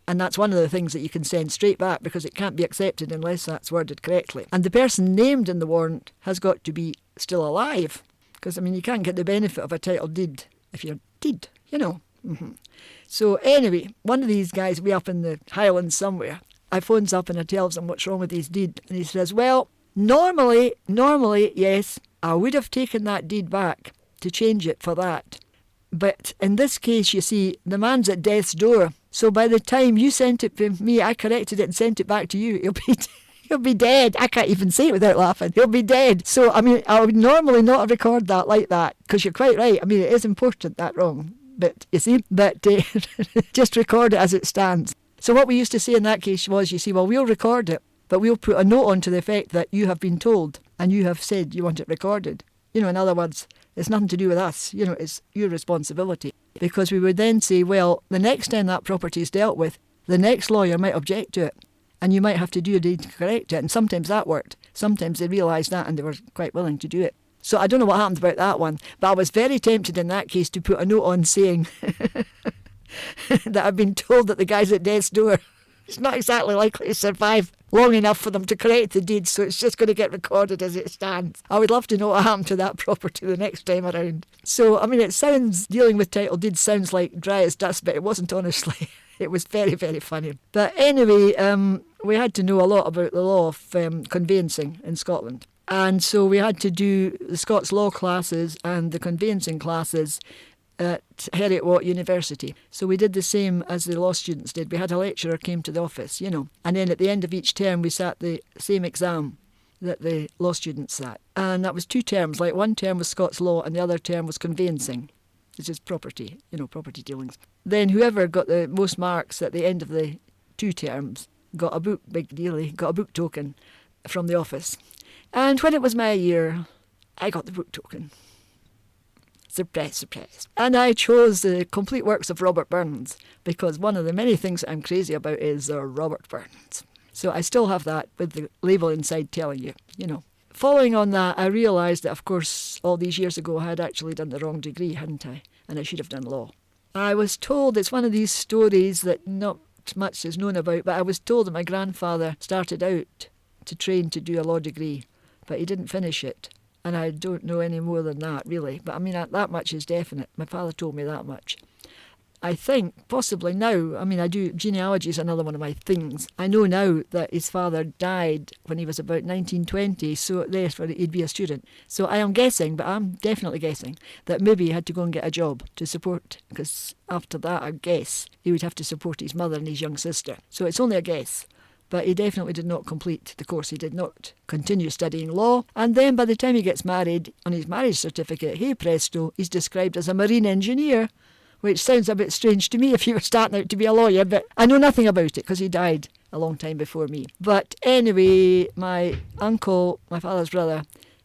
And that's one of the things that you can send straight back, because it can't be accepted unless that's worded correctly. And the person named in the warrant has got to be still alive, because, I mean, you can't get the benefit of a title deed if you're dead, you know. Mm-hmm. So anyway, one of these guys way up in the Highlands somewhere, I phones up and I tells him what's wrong with his deed. And he says, well, normally, yes, I would have taken that deed back to change it for that. But in this case, you see, the man's at death's door. So by the time you sent it to me, I corrected it and sent it back to you. He'll be dead. I can't even say it without laughing. He'll be dead. So, I mean, I would normally not record that like that, because you're quite right. I mean, it is important, that wrong. But, you see, just record it as it stands. So what we used to say in that case was, you see, well, we'll record it, but we'll put a note on to the effect that you have been told and you have said you want it recorded. You know, in other words, it's nothing to do with us. You know, it's your responsibility. Because we would then say, well, the next time that property is dealt with, the next lawyer might object to it, and you might have to do a deed to correct it. And sometimes that worked. Sometimes they realised that and they were quite willing to do it. So I don't know what happened about that one, but I was very tempted in that case to put a note on saying that I've been told that the guy's at death's door. It's not exactly likely to survive long enough for them to correct the deed, so it's just going to get recorded as it stands. I would love to know what happened to that property the next time around. So, I mean, it sounds, dealing with title deeds sounds like dry as dust, but it wasn't, honestly. It was very, very funny. But anyway, we had to know a lot about the law of conveyancing in Scotland. And so we had to do the Scots law classes and the conveyancing classes at Heriot-Watt University. So we did the same as the law students did. We had a lecturer came to the office, and then at the end of each term we sat the same exam that the law students sat. And that was 2 terms, like one term was Scots law and the other term was conveyancing, which is property, property dealings. Then whoever got the most marks at the end of the 2 terms got a book, big dealie, got a book token from the office. And when it was my year, I got the book token. Surprise, surprise. And I chose the complete works of Robert Burns, because one of the many things I'm crazy about is Robert Burns. So I still have that with the label inside telling you, Following on that, I realised that, of course, all these years ago I had actually done the wrong degree, hadn't I? And I should have done law. I was told, it's one of these stories that not much is known about, but I was told that my grandfather started out to train to do a law degree, but he didn't finish it. And I don't know any more than that, really. But I mean, that much is definite. My father told me that much. I think, possibly now, I do, genealogy is another one of my things. I know now that his father died when he was about 1920, so therefore he'd be a student. So I am guessing, but I'm definitely guessing, that maybe he had to go and get a job to support, because after that, I guess, he would have to support his mother and his young sister. So it's only a guess. But he definitely did not complete the course. He did not continue studying law. And then by the time he gets married, on his marriage certificate, hey presto, he's described as a marine engineer, which sounds a bit strange to me if you were starting out to be a lawyer, but I know nothing about it because he died a long time before me. But anyway, my uncle, my father's brother,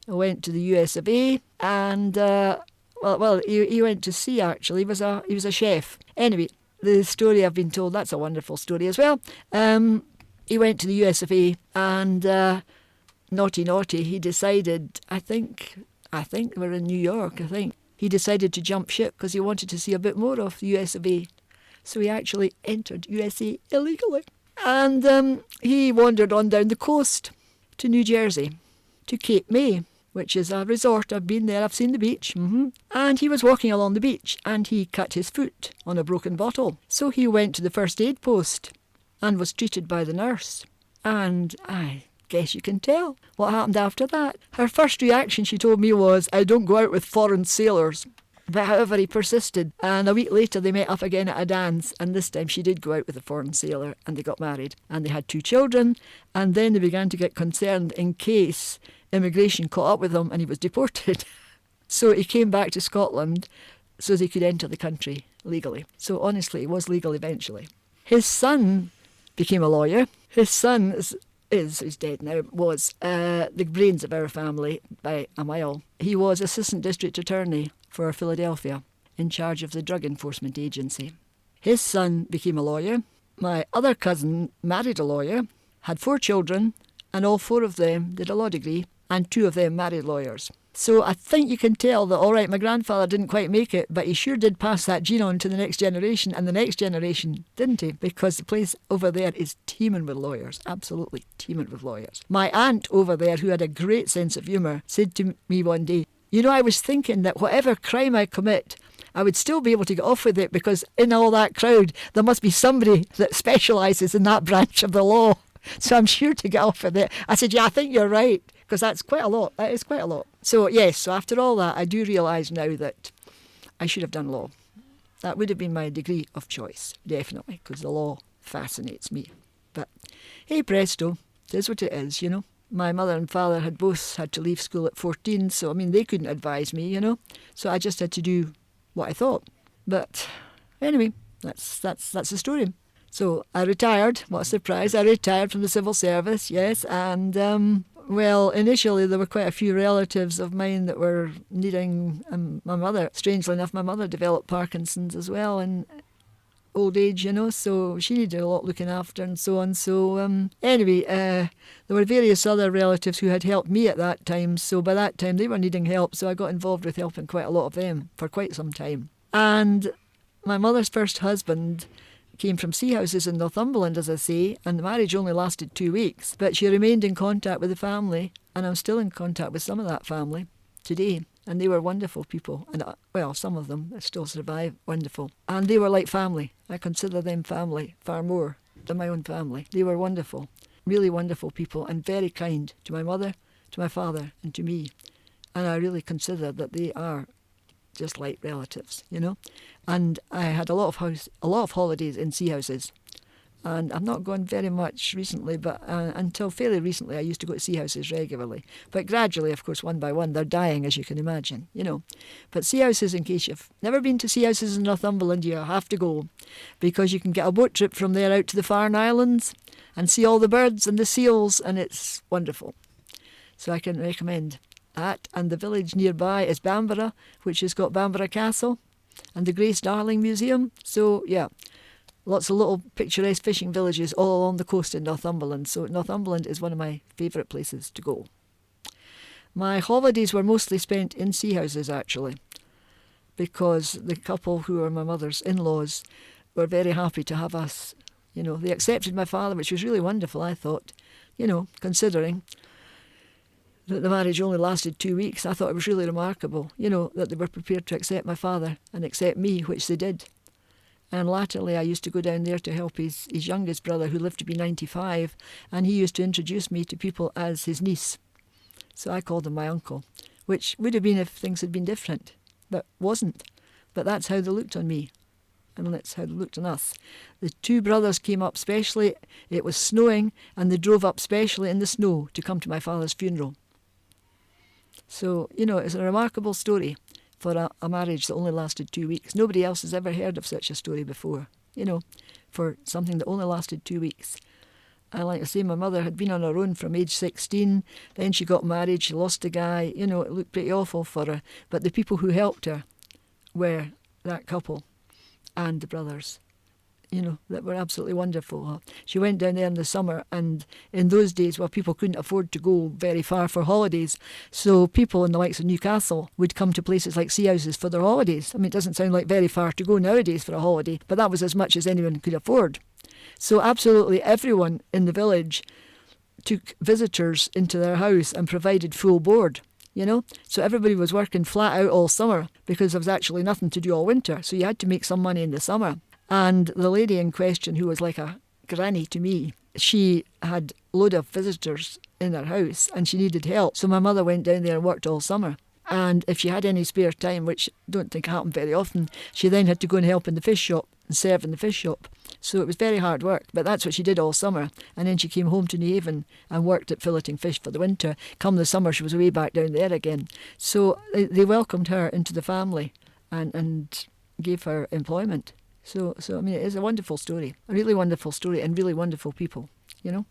went to the US of A, and he went to sea actually. He was a chef. Anyway, the story I've been told, that's a wonderful story as well. He went to the US of A, and naughty, he decided, I think we're in New York, he decided to jump ship because he wanted to see a bit more of the US of A. So he actually entered USA illegally. And he wandered on down the coast to New Jersey, to Cape May, which is a resort. I've been there, I've seen the beach. And he was walking along the beach, and he cut his foot on a broken bottle. So he went to the first aid post and was treated by the nurse. And I guess you can tell what happened after that. Her first reaction, she told me, was, I don't go out with foreign sailors. But however, he persisted. And a week later, they met up again at a dance. And this time she did go out with a foreign sailor, and they got married. And they had 2 children. And then they began to get concerned in case immigration caught up with him and he was deported. So he came back to Scotland so that he could enter the country legally. So honestly, he was legal eventually. His son became a lawyer. His son he's dead now, was the brains of our family by a mile. He was Assistant District Attorney for Philadelphia, in charge of the Drug Enforcement Agency. His son became a lawyer. My other cousin married a lawyer, had 4 children, and all 4 of them did a law degree, and 2 of them married lawyers. So I think you can tell that, all right, my grandfather didn't quite make it, but he sure did pass that gene on to the next generation, and the next generation, didn't he? Because the place over there is teeming with lawyers, absolutely teeming with lawyers. My aunt over there, who had a great sense of humour, said to me one day, I was thinking that whatever crime I commit, I would still be able to get off with it, because in all that crowd, there must be somebody that specialises in that branch of the law. So I'm sure to get off with it. I said, yeah, I think you're right, because that's quite a lot. That is quite a lot. So yes, so after all that, I do realise now that I should have done law. That would have been my degree of choice, definitely, because the law fascinates me. But hey presto, it is what it is, My mother and father had both had to leave school at 14, so they couldn't advise me, So I just had to do what I thought. But anyway, that's the story. So I retired. What a surprise. I retired from the civil service, yes. And, initially there were quite a few relatives of mine that were needing my mother. Strangely enough, my mother developed Parkinson's as well in old age, so she needed a lot looking after and so on. So anyway, there were various other relatives who had helped me at that time. So by that time they were needing help. So I got involved with helping quite a lot of them for quite some time. And my mother's first husband came from sea houses in Northumberland, as I say, and the marriage only lasted 2 weeks. But she remained in contact with the family, and I'm still in contact with some of that family today. And they were wonderful people. And, well, some of them still survive, wonderful. And they were like family. I consider them family far more than my own family. They were wonderful, really wonderful people, and very kind to my mother, to my father, and to me. And I really consider that they are just like relatives, you know. And I had a lot of holidays in sea houses. And I've not gone very much recently, but until fairly recently I used to go to sea houses regularly. But gradually, of course, one by one, they're dying, as you can imagine, you know. But sea houses, in case you've never been to sea houses in Northumberland, you have to go, because you can get a boat trip from there out to the Farne Islands and see all the birds and the seals, and it's wonderful. So I can recommend that. And the village nearby is Bamborough, which has got Bamborough Castle and the Grace Darling Museum. So, yeah. Lots of little picturesque fishing villages all along the coast in Northumberland. So Northumberland is one of my favourite places to go. My holidays were mostly spent in sea houses, actually, because the couple who were my mother's in-laws were very happy to have us. You know, they accepted my father, which was really wonderful, I thought. You know, considering that the marriage only lasted 2 weeks, I thought it was really remarkable, you know, that they were prepared to accept my father and accept me, which they did. And latterly I used to go down there to help his youngest brother, who lived to be 95, and he used to introduce me to people as his niece. So I called him my uncle, which would have been if things had been different, but wasn't. But that's how they looked on me, and that's how they looked on us. The two brothers came up specially. It was snowing, and they drove up specially in the snow to come to my father's funeral. So, you know, it's a remarkable story for a marriage that only lasted 2 weeks. Nobody else has ever heard of such a story before, you know, for something that only lasted 2 weeks. And like I say, my mother had been on her own from age 16, then she got married, she lost a guy, you know, it looked pretty awful for her. But the people who helped her were that couple and the brothers, you know, that were absolutely wonderful. She went down there in the summer, and in those days, well, people couldn't afford to go very far for holidays, so people in the likes of Newcastle would come to places like sea houses for their holidays. I mean, it doesn't sound like very far to go nowadays for a holiday, but that was as much as anyone could afford. So absolutely everyone in the village took visitors into their house and provided full board, you know. So everybody was working flat out all summer because there was actually nothing to do all winter, so you had to make some money in the summer. And the lady in question, who was like a granny to me, she had a load of visitors in her house and she needed help. So my mother went down there and worked all summer. And if she had any spare time, which I don't think happened very often, she then had to go and help in the fish shop and serve in the fish shop. So it was very hard work, but that's what she did all summer. And then she came home to Newhaven and worked at filleting fish for the winter. Come the summer, she was way back down there again. So they welcomed her into the family and gave her employment. So I mean, it is a wonderful story, a really wonderful story, and really wonderful people, you know.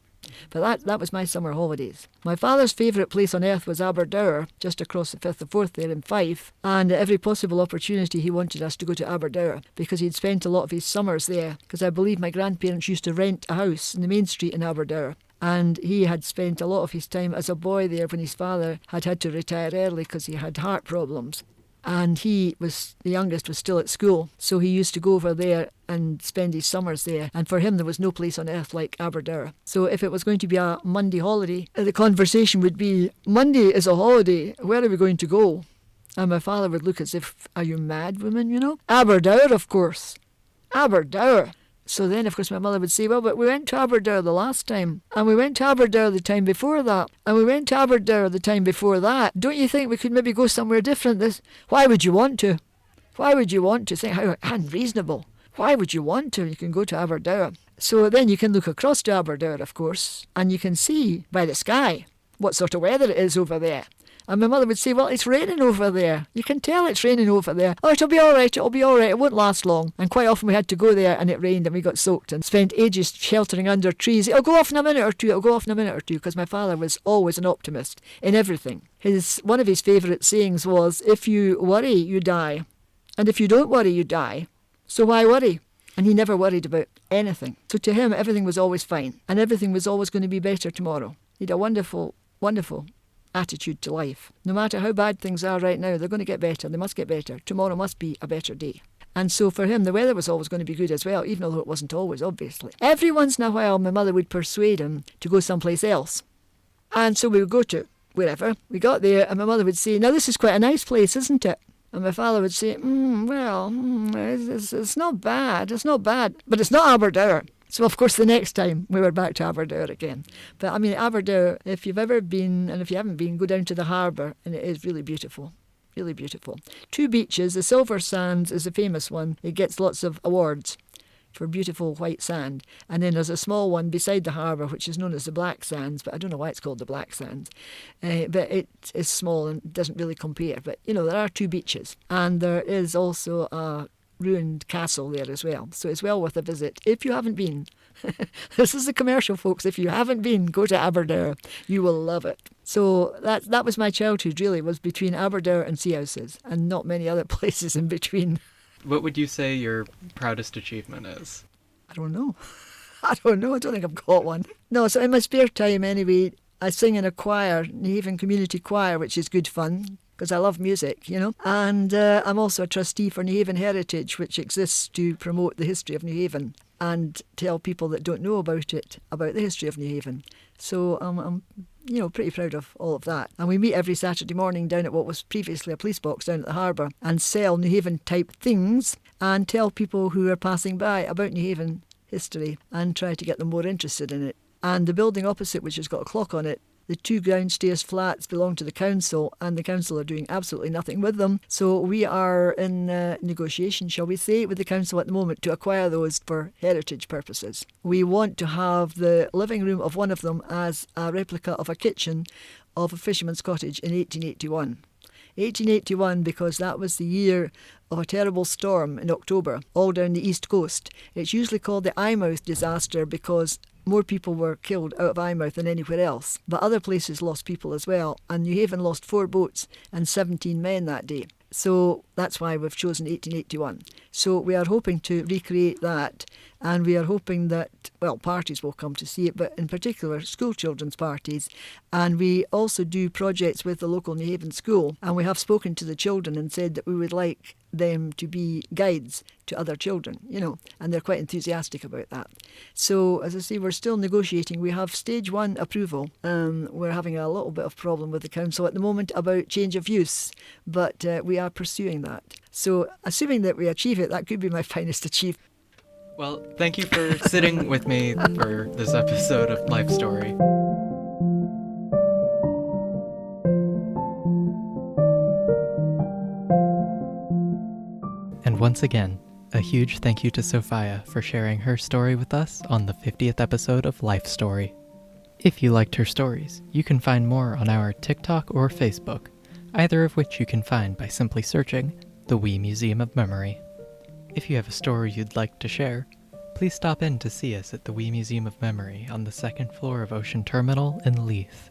But that was my summer holidays. My father's favourite place on earth was Aberdour, just across the Firth of Forth there in Fife, and at every possible opportunity he wanted us to go to Aberdour because he'd spent a lot of his summers there, because I believe my grandparents used to rent a house in the main street in Aberdour. And he had spent a lot of his time as a boy there when his father had to retire early because he had heart problems. And the youngest was still at school, so he used to go over there and spend his summers there. And for him, there was no place on earth like Aberdour. So if it was going to be a Monday holiday, the conversation would be, Monday is a holiday, where are we going to go? And my father would look as if, are you mad, woman, you know? Aberdour, of course. Aberdour. So then, of course, my mother would say, well, but we went to Aberdour the last time, and we went to Aberdour the time before that, and we went to Aberdour the time before that. Don't you think we could maybe go somewhere different? Why would you want to? Why would you want to? Think how unreasonable. Why would you want to? You can go to Aberdour. So then you can look across to Aberdour, of course, and you can see by the sky what sort of weather it is over there. And my mother would say, well, it's raining over there. You can tell it's raining over there. Oh, it'll be all right, it won't last long. And quite often we had to go there and it rained and we got soaked and spent ages sheltering under trees. It'll go off in a minute or two, because my father was always an optimist in everything. One of his favourite sayings was, if you worry, you die. And if you don't worry, you die. So why worry? And he never worried about anything. So to him, everything was always fine and everything was always going to be better tomorrow. He had a wonderful, wonderful attitude to life. No matter how bad things are right now, they're going to get better. They must get better. Tomorrow must be a better day. And so for him, the weather was always going to be good as well, even though it wasn't always, obviously. Every once in a while, my mother would persuade him to go someplace else. And so we would go to wherever. We got there, and my mother would say, now this is quite a nice place, isn't it? And my father would say, it's not bad, but it's not Aberdour. So, of course, the next time we were back to Aberdour again. But, I mean, Aberdour, if you've ever been, and if you haven't been, go down to the harbour, and it is really beautiful. Really beautiful. 2 beaches. The Silver Sands is a famous one. It gets lots of awards for beautiful white sand. And then there's a small one beside the harbour, which is known as the Black Sands, but I don't know why it's called the Black Sands. But it is small and doesn't really compare. But, you know, there are 2 beaches. And there is also a ruined castle there as well. So it's well worth a visit if you haven't been. This is the commercial, folks. If you haven't been, go to Aberdour. You will love it. So that was my childhood, really, was between Aberdour and Seahouses, and not many other places in between. What would you say your proudest achievement is? I don't know. I don't think I've got one. No, so in my spare time anyway, I sing in a choir, Newhaven Community Choir, which is good fun, because I love music, you know. And I'm also a trustee for Newhaven Heritage, which exists to promote the history of Newhaven and tell people that don't know about it, about the history of Newhaven. So I'm pretty proud of all of that. And we meet every Saturday morning down at what was previously a police box down at the harbour and sell Newhaven-type things and tell people who are passing by about Newhaven history and try to get them more interested in it. And the building opposite, which has got a clock on it, the 2 downstairs flats belong to the council, and the council are doing absolutely nothing with them. So we are in negotiation, shall we say, with the council at the moment to acquire those for heritage purposes. We want to have the living room of one of them as a replica of a kitchen of a fisherman's cottage in 1881. 1881 because that was the year of a terrible storm in October all down the east coast. It's usually called the Eyemouth disaster because more people were killed out of Eyemouth than anywhere else. But other places lost people as well. And Newhaven lost 4 boats and 17 men that day. So that's why we've chosen 1881. So we are hoping to recreate that. And we are hoping that, well, parties will come to see it, but in particular school children's parties. And we also do projects with the local Newhaven school. And we have spoken to the children and said that we would like them to be guides to other children, you know, and they're quite enthusiastic about that. So, as I say, we're still negotiating. We have stage 1 approval. We're having a little bit of problem with the council at the moment about change of use, but we are pursuing that. So, assuming that we achieve it, that could be my finest achievement. Well, thank you for sitting with me for this episode of Life Story. And once again, a huge thank you to Sophia for sharing her story with us on the 50th episode of Life Story. If you liked her stories, you can find more on our TikTok or Facebook, either of which you can find by simply searching the Wee Museum of Memory. If you have a story you'd like to share, please stop in to see us at the Wee Museum of Memory on the 2nd floor of Ocean Terminal in Leith.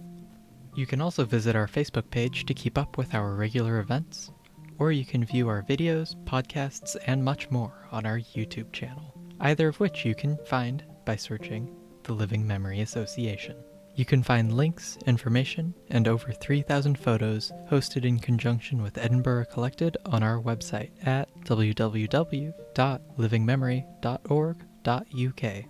You can also visit our Facebook page to keep up with our regular events, or you can view our videos, podcasts, and much more on our YouTube channel, either of which you can find by searching the Living Memory Association. You can find links, information, and over 3,000 photos hosted in conjunction with Edinburgh Collected on our website at www.livingmemory.org.uk.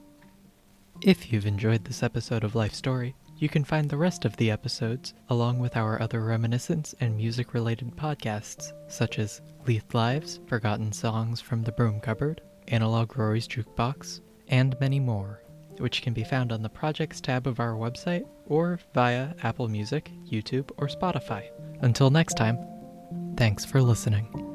If you've enjoyed this episode of Life Story, you can find the rest of the episodes, along with our other reminiscence and music-related podcasts, such as Leith Lives, Forgotten Songs from the Broom Cupboard, Analog Rory's Jukebox, and many more, which can be found on the Projects tab of our website or via Apple Music, YouTube, or Spotify. Until next time, thanks for listening.